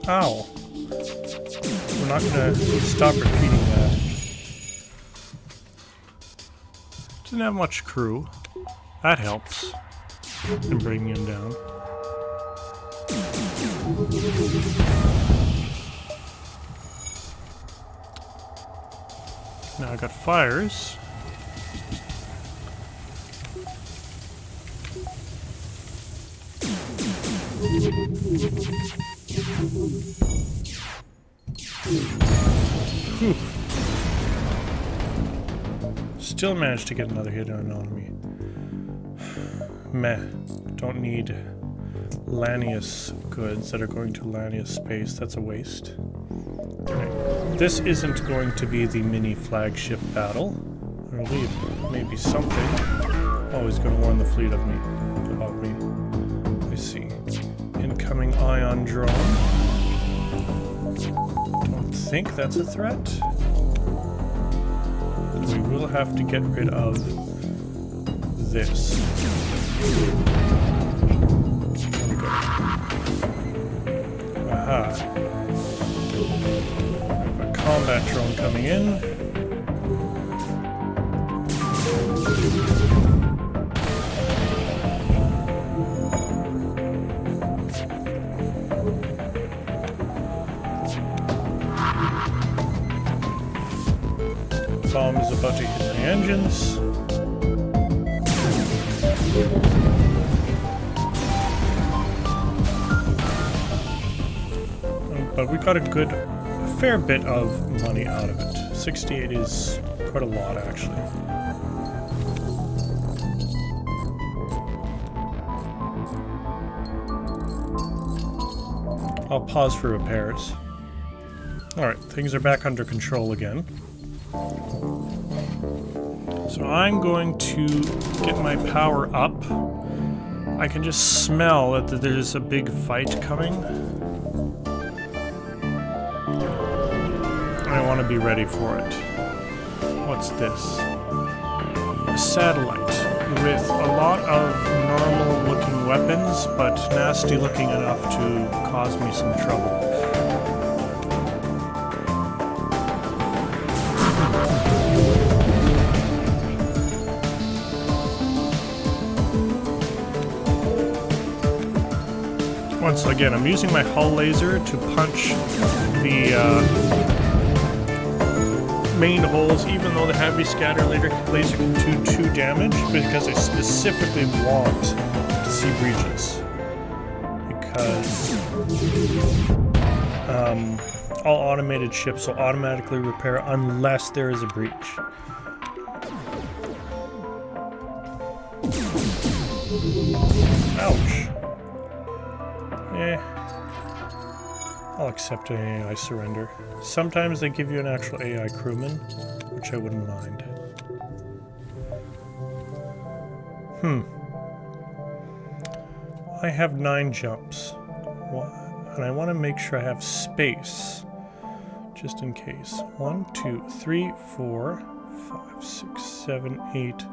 Ow. We're not gonna stop repeating that. Didn't have much crew. That helps in bringing him down. Now I got fires. Whew. Still managed to get another hit on me. Meh. Don't need Lanius goods that are going to Lanius space. That's a waste. Okay. This isn't going to be the mini flagship battle. Or maybe something. Always going to warn the fleet of me. About me. I see. Incoming ion drone. Don't think that's a threat. We will have to get rid of this. There we go. Aha. I have a combat drone coming in. Bomb is about to hit the engines. But we got a fair bit of money out of it. 68 is quite a lot, actually. I'll pause for repairs. Alright, things are back under control again. So I'm going to get my power up. I can just smell that there's a big fight coming. I want to be ready for it. What's this? A satellite with a lot of normal looking weapons, but nasty looking enough to cause me some trouble. Once again, I'm using my hull laser to punch the main holes, even though the heavy scatter laser can do 2 damage, because I specifically want to see breaches. Because all automated ships will automatically repair unless there is a breach. Ouch. I'll accept an AI surrender. Sometimes they give you an actual AI crewman, which I wouldn't mind. I have 9 jumps. And I want to make sure I have space. Just in case. 1, 2, 3, 4, 5, 6, 7, 8...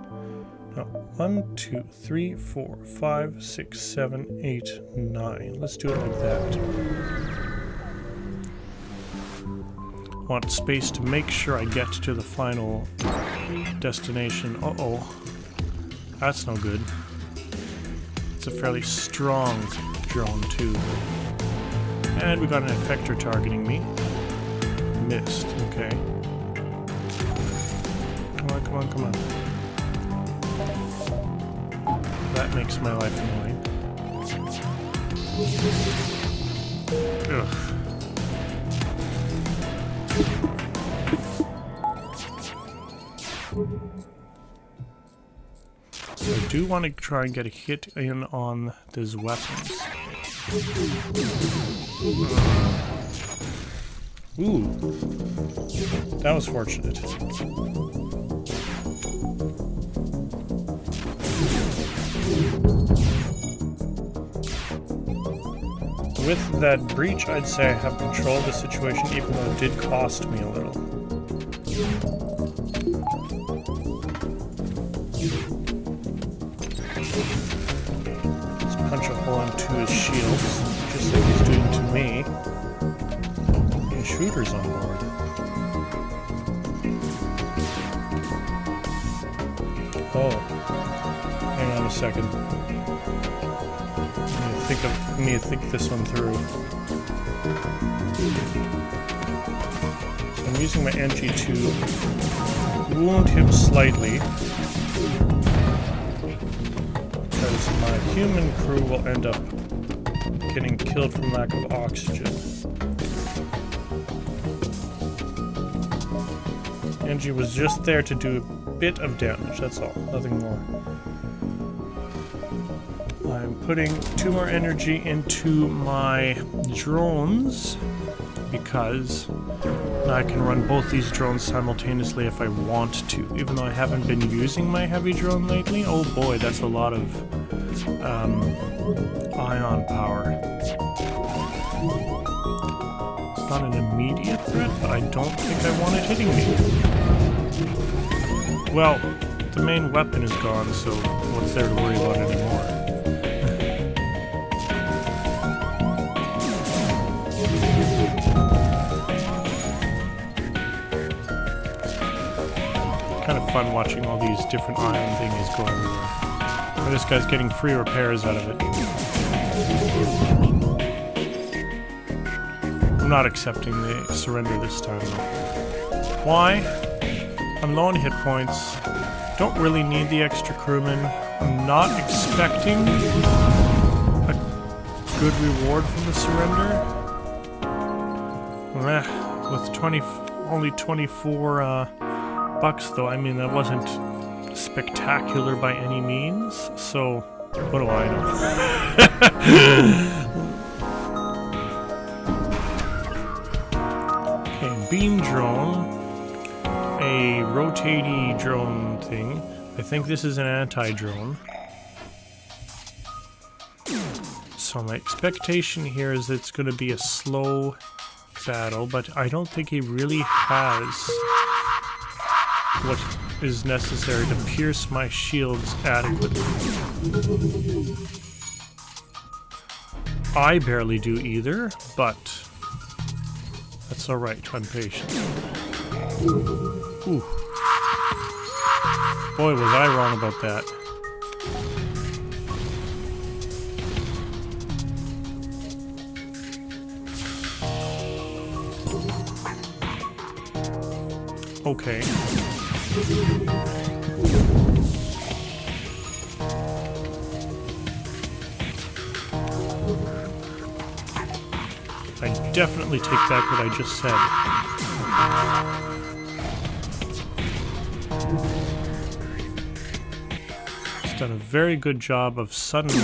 No, 1, 2, 3, 4, 5, 6, 7, 8, 9. Let's do it like that. Want space to make sure I get to the final destination. Uh-oh. That's no good. It's a fairly strong drone, too. And we got an effector targeting me. Missed. Okay. Come on, come on, come on. That makes my life annoying. Ugh. So I do want to try and get a hit in on these weapons. Ooh. That was fortunate. With that breach, I'd say I have control of the situation, even though it did cost me a little. Let's punch a hole into his shields, just like he's doing to me. Intruders on board. Oh, hang on a second. I need to think this one through. So I'm using my NG to wound him slightly, because my human crew will end up getting killed from lack of oxygen. NG was just there to do a bit of damage, that's all, nothing more. I'm putting 2 more energy into my drones because now I can run both these drones simultaneously if I want to, even though I haven't been using my heavy drone lately. Oh boy, that's a lot of ion power. It's not an immediate threat, but I don't think I want it hitting me. Well, the main weapon is gone, so what's there to worry about anymore? Kind of fun watching all these different iron thingies go everywhere. But this guy's getting free repairs out of it. I'm not accepting the surrender this time though. Why? I'm low on hit points. Don't really need the extra crewmen. I'm not expecting a good reward from the surrender. With only 24 bucks though, I mean that wasn't spectacular by any means, so what do I know? Okay, beam drone, a rotating drone thing. I think this is an anti-drone. So my expectation here is that it's going to be a slow battle, but I don't think he really has what is necessary to pierce my shields adequately. I barely do either, but that's alright, I'm patient. Ooh. Boy, was I wrong about that. Okay. I definitely take back what I just said. He's done a very good job of suddenly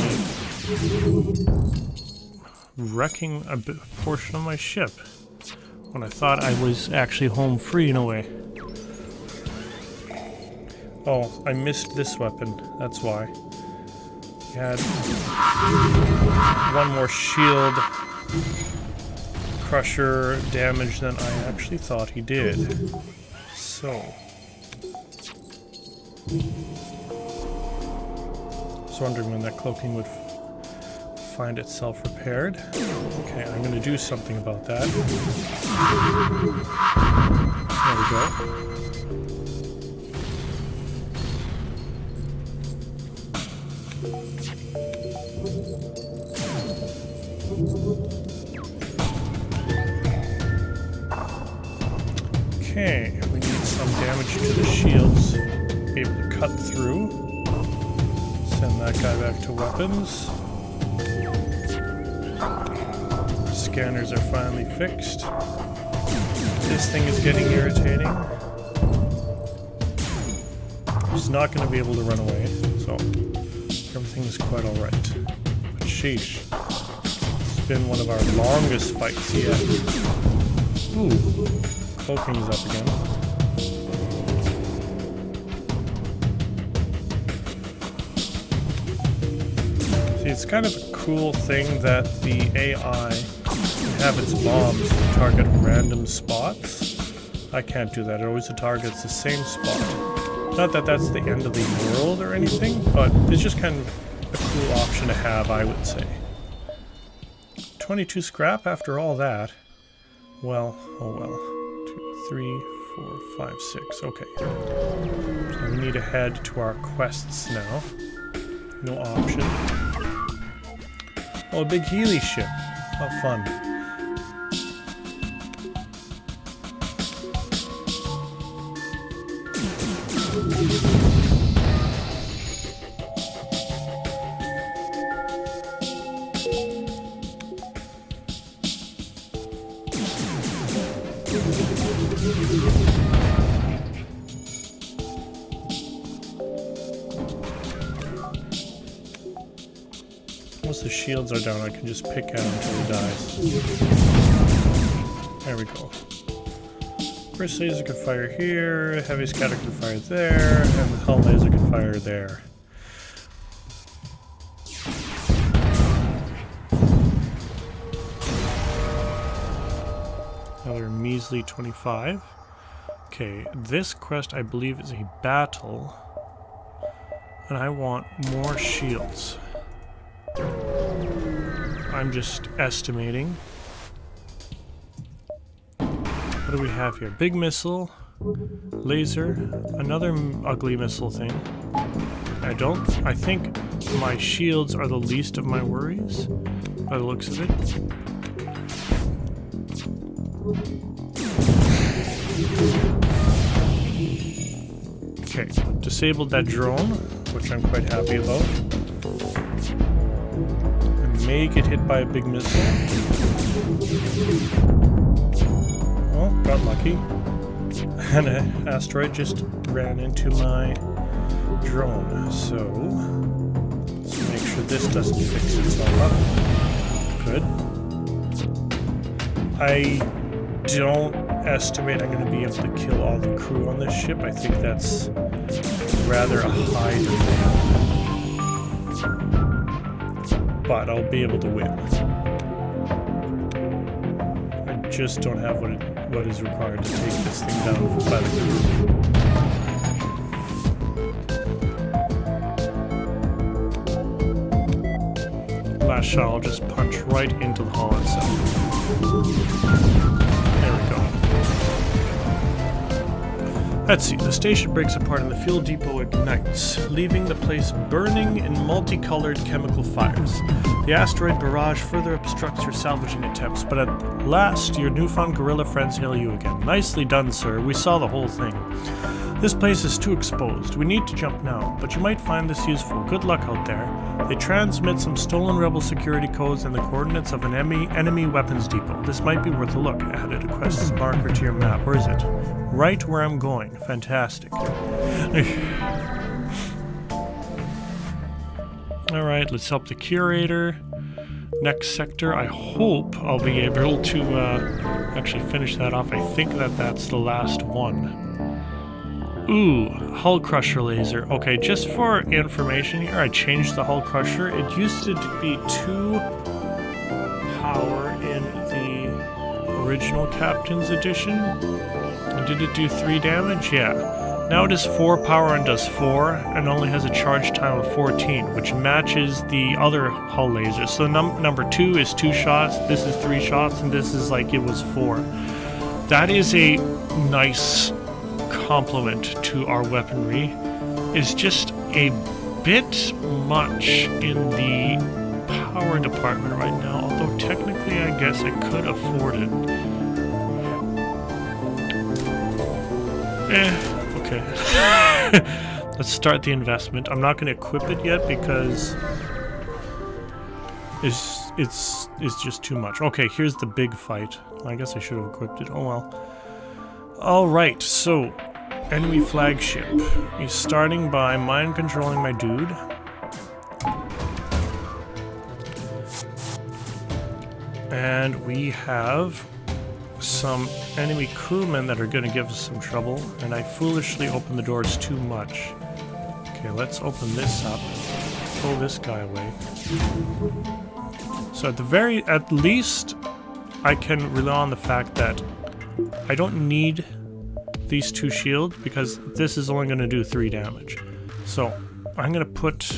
wrecking a portion of my ship when I thought I was actually home free in a way. Oh, I missed this weapon, that's why. He had one more shield crusher damage than I actually thought he did. So. I was wondering when that cloaking would find itself repaired. Okay, I'm going to do something about that. There we go. Okay, we need some damage to the shields. Be able to cut through. Send that guy back to weapons. Scanners are finally fixed. This thing is getting irritating. He's not going to be able to run away, so everything is quite alright. But sheesh. It's been one of our longest fights yet. Ooh. Cloaking is up again. See, it's kind of a cool thing that the AI can have its bombs target random spots. I can't do that. It always targets the same spot. Not that that's the end of the world or anything, but it's just kind of a cool option to have, I would say. 22 scrap after all that. Well, oh well. 2, 3, 4, 5, 6. Okay. So we need to head to our quests now. No option. Oh, a big Healy ship. How fun. Once the shields are down, I can just pick at him until he dies. There we go. Burst laser can fire here, heavy scatter can fire there, and the hull laser can fire there. Another measly 25. Okay, this quest I believe is a battle, and I want more shields. I'm just estimating. What do we have here? Big missile, laser, another ugly missile thing. I think my shields are the least of my worries, by the looks of it. Okay, disabled that drone, which I'm quite happy about. May get hit by a big missile. Oh, got lucky. And an asteroid just ran into my drone. So, let's make sure this doesn't fix itself up. Good. I don't estimate I'm going to be able to kill all the crew on this ship. I think that's rather a high demand. But I'll be able to win. I just don't have what is required to take this thing down by the crew. Last shot, I'll just punch right into the hull itself. There we go. Let's see, the station breaks apart and the fuel depot ignites, leaving the place burning in multicolored chemical fires. The asteroid barrage further obstructs your salvaging attempts, but at last your newfound gorilla friends hail you again. Nicely done, sir. We saw the whole thing. This place is too exposed. We need to jump now, but you might find this useful. Good luck out there. They transmit some stolen rebel security codes and the coordinates of an enemy weapons depot. This might be worth a look. Added a quest marker to your map. Where is it? Right where I'm going. Fantastic. Alright, let's help the curator. Next sector, I hope I'll be able to actually finish that off. I think that's the last one. Ooh, hull crusher laser. Okay, just for information here, I changed the hull crusher. It used to be 2 power in the original Captain's Edition. And did it do 3 damage? Yeah. Now it is 4 power and does 4, and only has a charge time of 14, which matches the other hull laser. So number 2 is 2 shots, this is 3 shots, and this is like it was 4. That is a nice complement to our weaponry. It's just a bit much in the power department right now, although technically I guess I could afford it. Okay. Let's start the investment. I'm not going to equip it yet because it's just too much. Okay, here's the big fight. I guess I should have equipped it. Oh well. Alright, so enemy flagship. He's starting by mind controlling my dude. And we have some enemy crewmen that are going to give us some trouble, and I foolishly opened the doors too much. Okay, let's open this up. pull this guy away. So at least I can rely on the fact that I don't need these 2 shields because this is only going to do 3 damage. So I'm going to put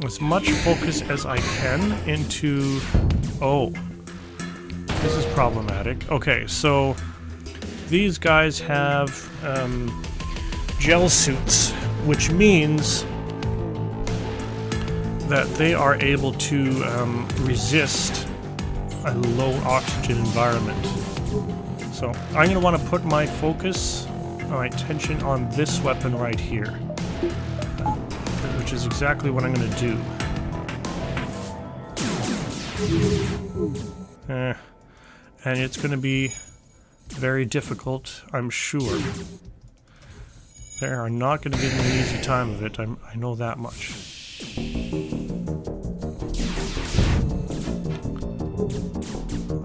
as much focus as I can into... Oh, this is problematic. Okay, so these guys have gel suits, which means that they are able to resist a low oxygen environment. So I'm going to want to put my focus, my attention on this weapon right here, which is exactly what I'm going to do. And it's going to be very difficult, I'm sure. They are not going to give me an easy time of it, I know that much.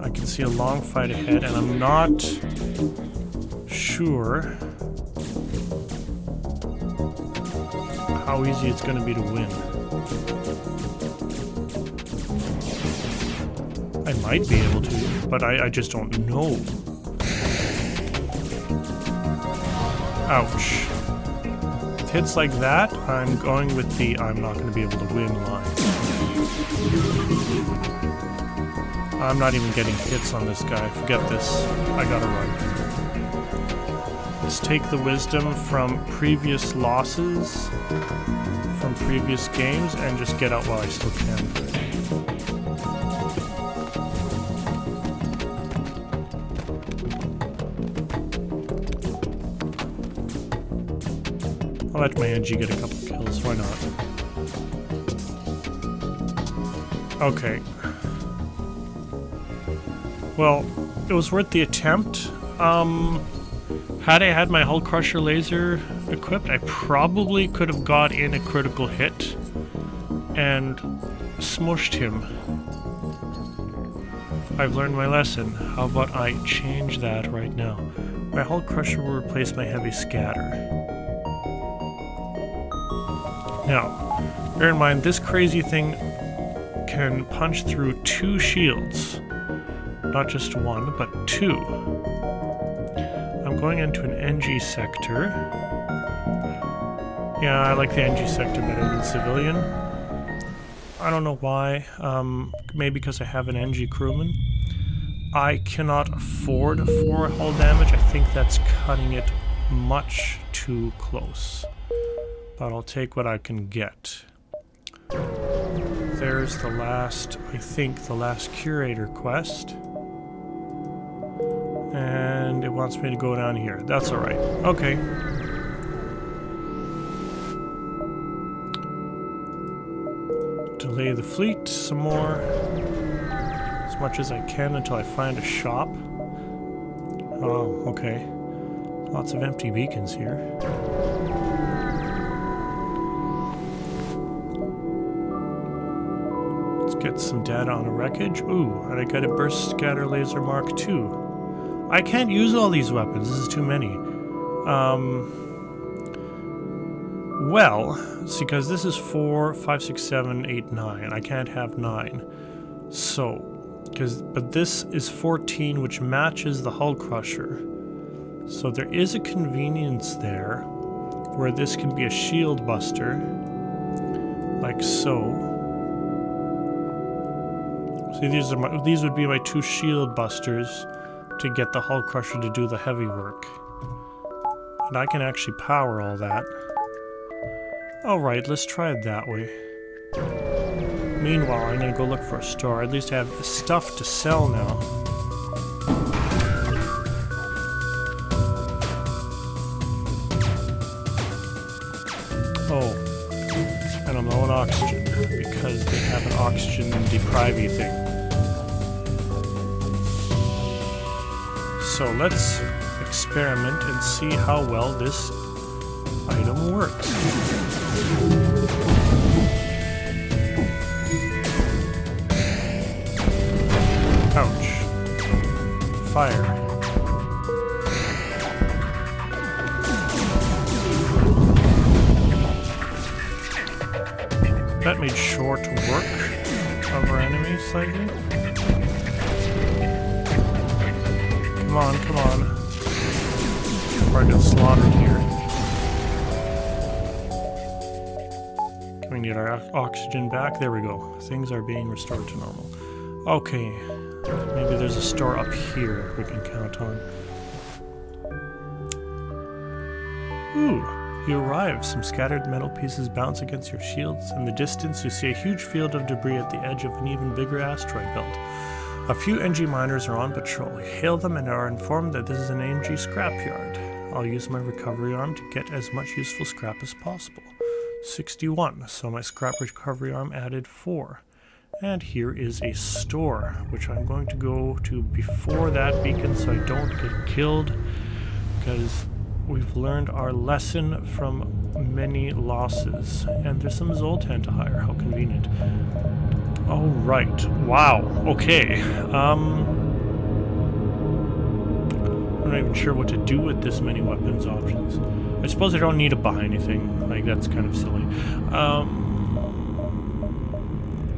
I can see a long fight ahead, and I'm not sure how easy it's going to be to win. I might be able to, but I just don't know. Ouch. With hits like that, I'm going with the I'm not going to be able to win line. I'm not even getting hits on this guy. Forget this. I gotta run. Let's take the wisdom from previous losses, from previous games, and just get out while I still can. I'll let my NG get a couple kills. Why not? Okay. Well, it was worth the attempt. Had I had my Hull Crusher laser equipped, I probably could have got in a critical hit and smushed him. I've learned my lesson. How about I change that right now? My Hull Crusher will replace my Heavy Scatter. Now, bear in mind, this crazy thing can punch through 2 shields. Not just 1, but 2. I'm going into an NG sector. Yeah, I like the NG sector better than civilian. I don't know why. Maybe because I have an NG crewman. I cannot afford 4 hull damage. I think that's cutting it much too close. But I'll take what I can get. There's the last, I think, the last curator quest. And it wants me to go down here. That's alright. Okay. Delay the fleet some more. As much as I can until I find a shop. Oh, okay. Lots of empty beacons here. Let's get some data on a wreckage. Ooh, and I got a Burst Scatter Laser Mark II. I can't use all these weapons. This is too many. Well, it's because this is 4, 5, 6, 7, 8, 9. I can't have 9. So, but this is 14, which matches the Hull Crusher. So there is a convenience there where this can be a shield buster, like so. See, these would be my 2 shield busters to get the Hull Crusher to do the heavy work. And I can actually power all that. Alright, let's try it that way. Meanwhile, I'm gonna go look for a store. At least I have stuff to sell now. Oh, and I'm low on oxygen because they have an oxygen depriving thing. So let's experiment and see how well this item works. Ouch. Fire. that made short work of our enemies slightly. Come on, come on. Before I get slaughtered here. Can we get our oxygen back? There we go. Things are being restored to normal. Okay. Maybe there's a store up here we can count on. Ooh, you arrive. Some scattered metal pieces bounce against your shields. In the distance, you see a huge field of debris at the edge of an even bigger asteroid belt. A few NG miners are on patrol. You hail them and are informed that this is an NG scrapyard. I'll use my recovery arm to get as much useful scrap as possible. 61, so my scrap recovery arm added 4. And here is a store, which I'm going to go to before that beacon so I don't get killed, because we've learned our lesson from many losses. And there's some Zoltan to hire. How convenient. Oh, right. Wow. Okay. I'm not even sure what to do with this many weapons options. I suppose I don't need to buy anything. Like, that's kind of silly.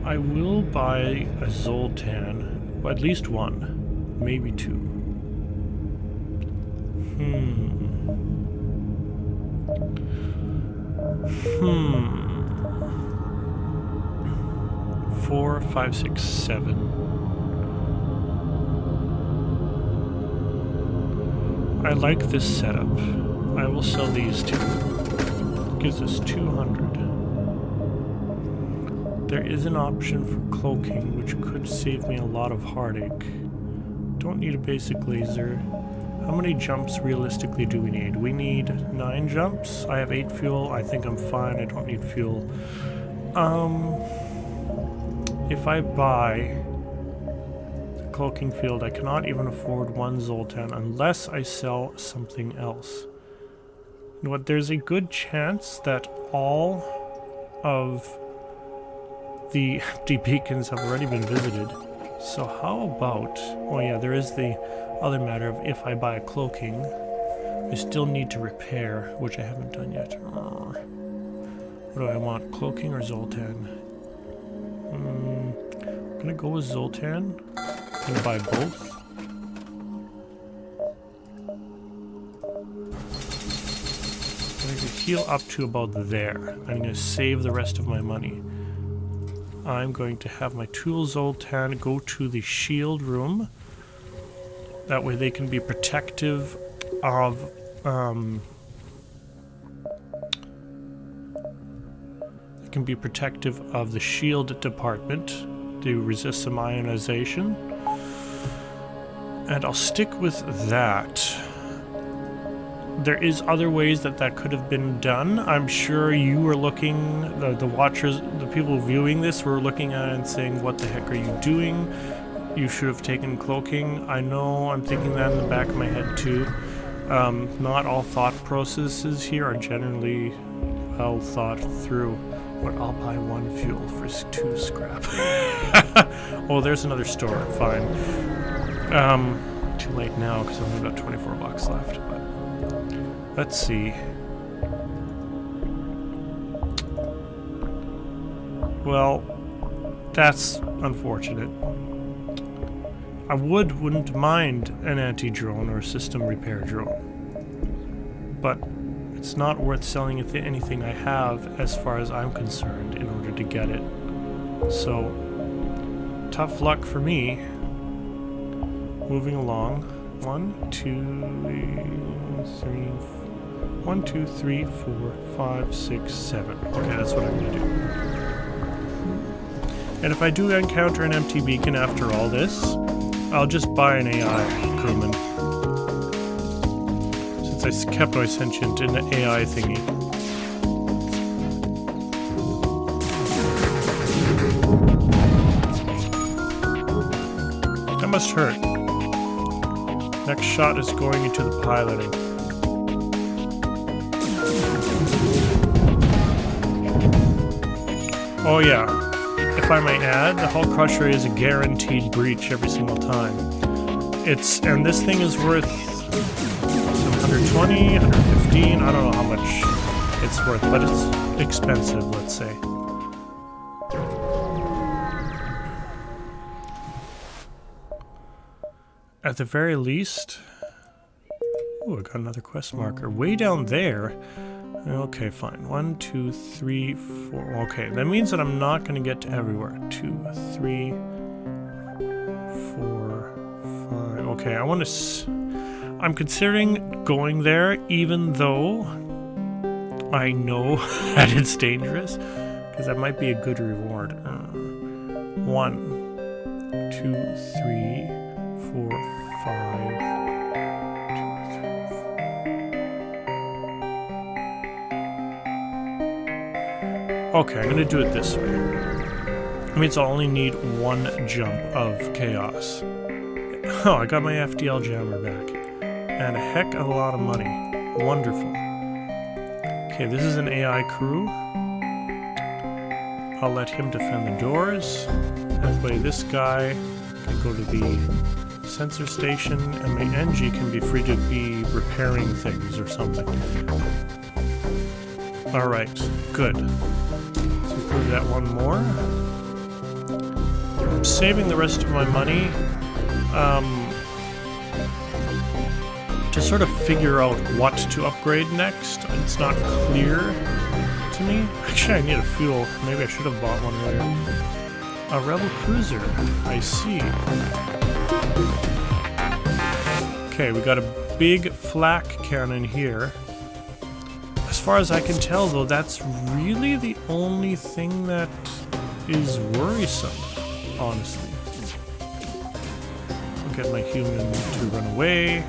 I will buy a Zoltan. Well, at least one. Maybe 2. 4, 5, 6, 7. I like this setup. I will sell these 2. Gives us 200. There is an option for cloaking, which could save me a lot of heartache. Don't need a basic laser. How many jumps realistically do we need? We need 9 jumps. I have 8 fuel. I think I'm fine. I don't need fuel. If I buy the cloaking field, I cannot even afford 1 Zoltan unless I sell something else. You know what? There's a good chance that all of the empty beacons have already been visited. So how about... Oh yeah, there is the other matter of if I buy a cloaking, I still need to repair, which I haven't done yet. What do I want? Cloaking or Zoltan? I'm gonna go with Zoltan. I'm gonna buy both. I'm gonna heal up to about there. I'm gonna save the rest of my money. I'm going to have my tool Zoltan go to the shield room. That way they can be protective of the shield department to resist some ionization. And I'll stick with that. There is other ways that could have been done. I'm sure you were looking, the watchers, the people viewing this were looking at it and saying, what the heck are you doing? You should have taken cloaking. I know I'm thinking that in the back of my head too. Not all thought processes here are generally well thought through. But I'll buy 1 fuel for 2 scrap. Oh, there's another store. Fine. Too late now because I've only got 24 bucks left. But let's see. Well, that's unfortunate. I wouldn't mind an anti-drone or a system repair drone, but it's not worth selling anything I have as far as I'm concerned in order to get it. So, tough luck for me. Moving along. 1, 2, 3, 4, 5, 6, 7. Okay, that's what I'm gonna do. And if I do encounter an empty beacon after all this, I'll just buy an AI crewman. Since I kept my sentient in the AI thingy. That must hurt. Next shot is going into the piloting. Oh yeah. If I might add, the hull crusher is a guaranteed breach every single time. And this thing is worth 120, 115, I don't know how much it's worth, but it's expensive, let's say. at the very least... Ooh, I got another quest marker. Way down there. Okay, fine. 1, 2, 3, 4. Okay, that means that I'm not going to get to everywhere. 2, 3, 4, 5. Okay, I want to... I'm considering going there, even though I know that it's dangerous, because that might be a good reward. 1, 2, 3, 4, 5. Okay, I'm gonna do it this way. That means I'll only need one jump of chaos. Oh, I got my FDL jammer back. And a heck of a lot of money. Wonderful. Okay, this is an AI crew. I'll let him defend the doors. That way this guy can go to the sensor station, and my NG can be free to be repairing things or something. Alright, good. So we do that one more. I'm saving the rest of my money to sort of figure out what to upgrade next. It's not clear to me. Actually, I need a fuel. Maybe I should have bought one earlier. A Rebel Cruiser. I see. Okay, we got a big flak cannon here. As far as I can tell, though, that's really the only thing that is worrisome, honestly. I'll get my human to run away.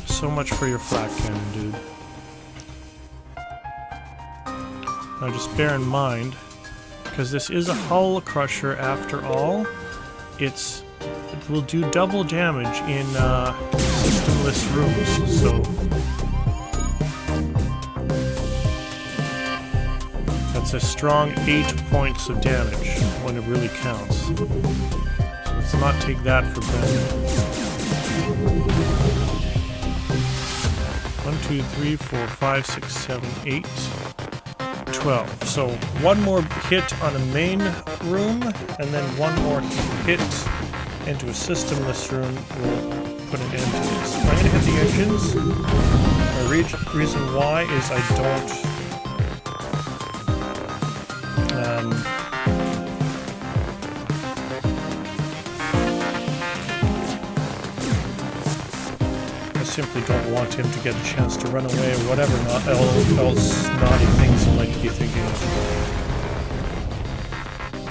So much for your flak cannon, dude. Now just bear in mind, because this is a hull crusher after all, it will do double damage in systemless rooms, so that's a strong 8 points of damage when it really counts. So let's not take that for granted. 1, 2, 3, 4, 5, 6, 7, 8, 12. So one more hit on a main room, and then one more hit into a systemless room will put an end to this. I'm going to hit the engines. The reason why is I don't... I simply don't want him to get a chance to run away or whatever else naughty things he might be thinking of.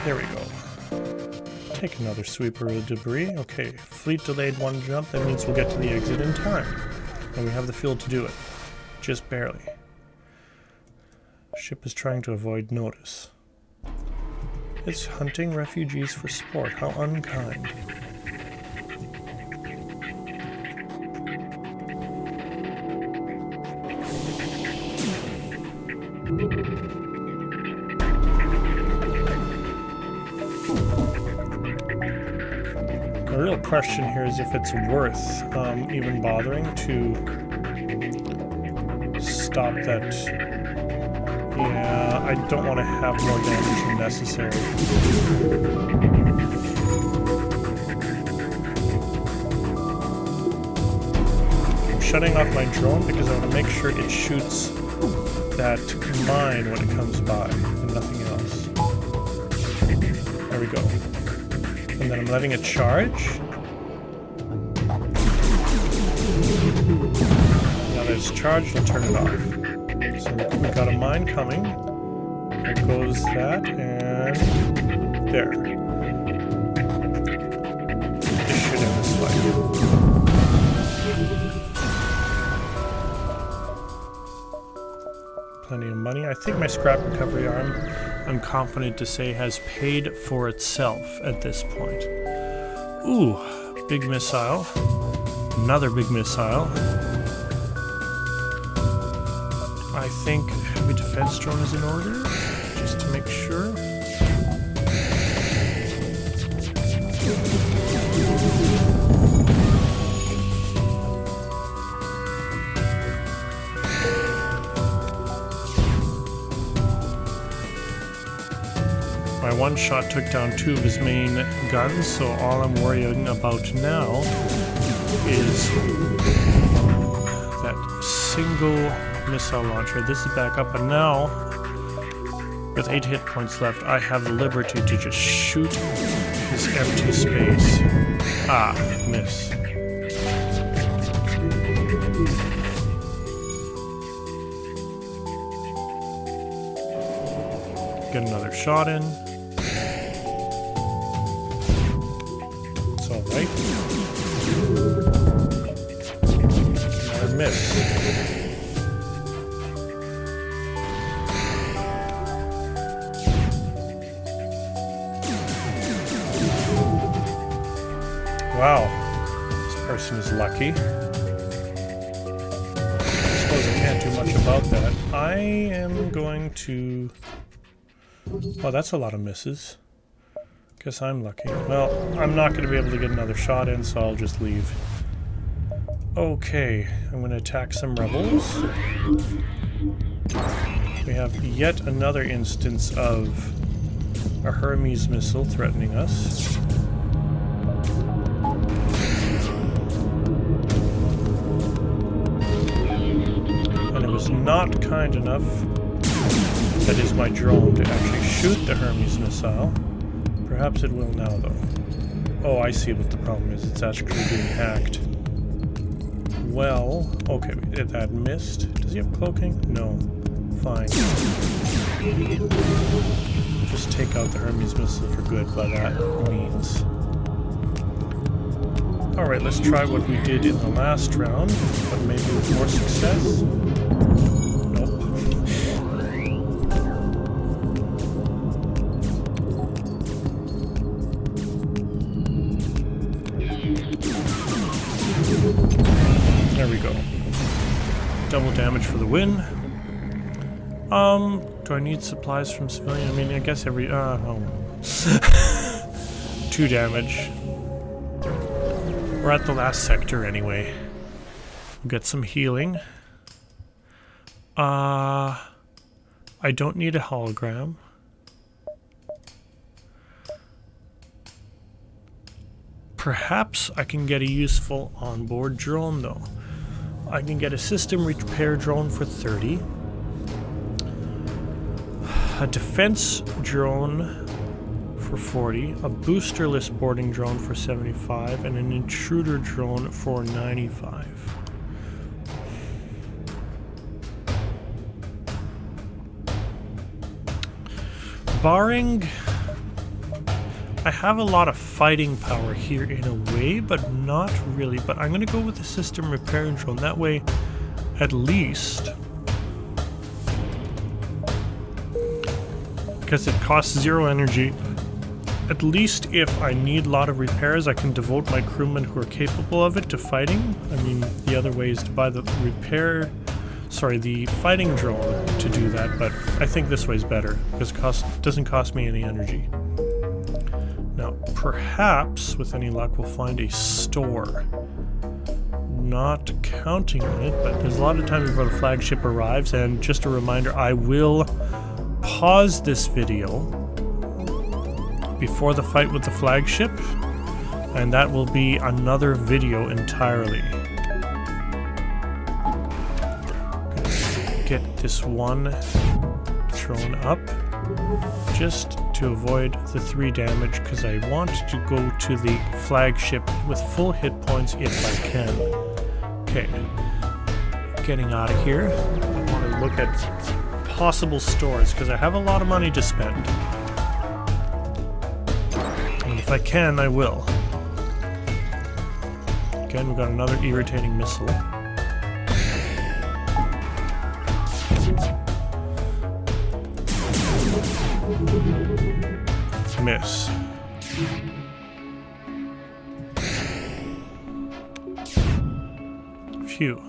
There we go. Take another sweeper of debris. Okay, fleet delayed one jump. That means we'll get to the exit in time. And we have the fuel to do it. Just barely. Ship is trying to avoid notice. It's hunting refugees for sport. How unkind. The real question here is if it's worth even bothering to stop that. Yeah, I don't want to have more damage than necessary. I'm shutting off my drone because I want to make sure it shoots that mine when it comes by and nothing else. There we go. And then I'm letting it charge. Now that it's charged, I'll turn it off. So we got a mine coming. There goes that, and there. This should end this fight. Plenty of money. I think my scrap recovery arm, I'm confident to say, has paid for itself at this point. Ooh, big missile. Another big missile. I think heavy defense drone is in order, just to make sure. My one shot took down 2 of his main guns, so all I'm worrying about now is that single missile launcher. This is back up, and now, with 8 hit points left, I have the liberty to just shoot his empty space. Ah, miss. Get another shot in. It's alright. Another miss. Wow, this person is lucky. I suppose I can't do much about that. I am going to... Oh, that's a lot of misses. Guess I'm lucky. Well, I'm not going to be able to get another shot in, so I'll just leave. Okay, I'm going to attack some rebels. We have yet another instance of a Hermes missile threatening us. And it was not kind enough, that is my drone, to actually shoot the Hermes missile. Perhaps it will now, though. Oh, I see what the problem is. It's actually being hacked. Well, okay, that missed. Does he have cloaking? No. Fine. Just take out the Hermes missile for good by that means. Alright, let's try what we did in the last round, but maybe with more success. There we go. Double damage for the win. Do I need supplies from civilian? I mean, I guess every... oh. 2 damage. We're at the last sector anyway. We'll get some healing. I don't need a hologram. Perhaps I can get a useful onboard drone, though. I can get a system repair drone for 30, a defense drone for 40, a boosterless boarding drone for 75, and an intruder drone for 95. Barring... I have a lot of fighting power here in a way, but not really. But I'm going to go with the system repair drone. That way, at least, because it costs 0 energy, at least if I need a lot of repairs, I can devote my crewmen who are capable of it to fighting. I mean, the other way is to buy the the fighting drone to do that, but I think this way is better, because it doesn't cost me any energy. Now, perhaps, with any luck, we'll find a store. Not counting on it, but there's a lot of time before the flagship arrives, and just a reminder, I will pause this video before the fight with the flagship, and that will be another video entirely. Get this one drone up, just to avoid the 3 damage, because I want to go to the flagship with full hit points if I can. Okay, getting out of here. I want to look at possible stores, because I have a lot of money to spend. And if I can, I will. Again, we've got another irritating missile. Miss. Phew.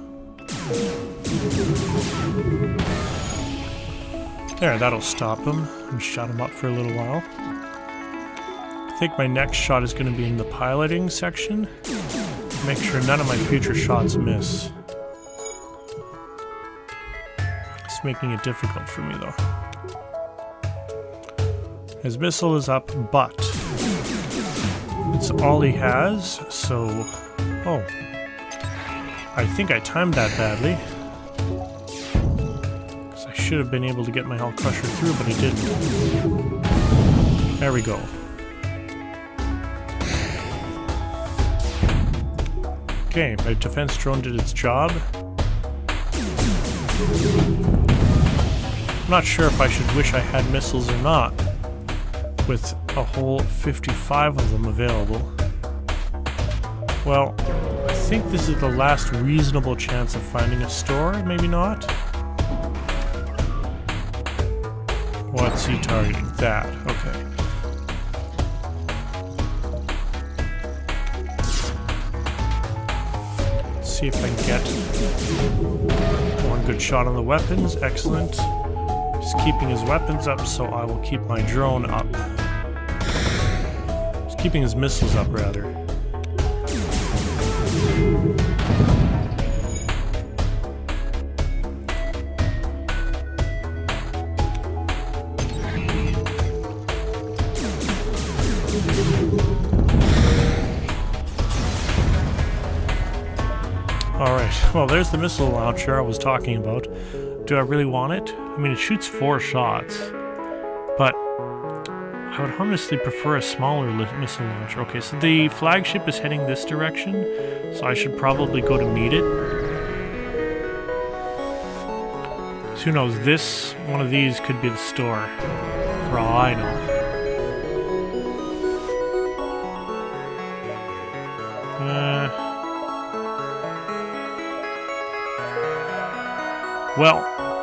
There, that'll stop him and shut him up for a little while. I think my next shot is going to be in the piloting section. Make sure none of my future shots miss. It's making it difficult for me, though. His missile is up, but it's all he has, so... Oh. I think I timed that badly. Because I should have been able to get my Hull Crusher through, but I didn't. There we go. Okay, my defense drone did its job. I'm not sure if I should wish I had missiles or not, with a whole 55 of them available. Well, I think this is the last reasonable chance of finding a store, maybe not? What's he targeting? That, okay. Let's see if I can get one good shot on the weapons, excellent. He's keeping his weapons up, so I will keep my drone up. He's keeping his missiles up, rather. Alright, well there's the missile launcher I was talking about. Do I really want it? I mean, it shoots 4 shots, but I would honestly prefer a smaller missile launcher. Okay, so the flagship is heading this direction, so I should probably go to meet it. So who knows, one of these could be the store, for all I know. Well,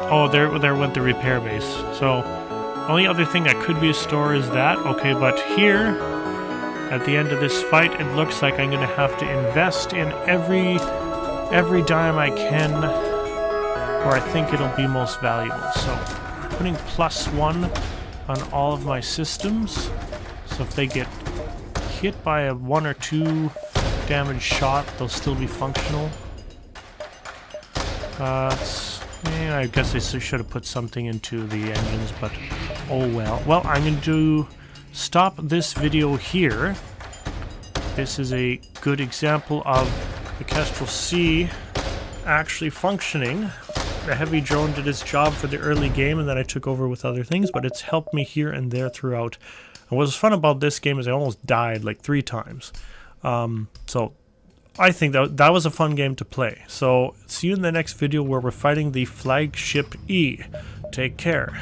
oh, there went the repair base. So, only other thing that could be a store is that. Okay, but here, at the end of this fight, it looks like I'm going to have to invest in every dime I can, where I think it'll be most valuable. So, putting +1 on all of my systems. So if they get hit by a 1 or 2 damage shot, they'll still be functional. Yeah, I guess I should have put something into the engines, but oh well. Well, I'm going to stop this video here. This is a good example of the Kestrel C actually functioning. The heavy drone did its job for the early game, and then I took over with other things, but it's helped me here and there throughout. And what's fun about this game is I almost died like 3 times. So I think that was a fun game to play. So see you in the next video where we're fighting the flagship E. Take care.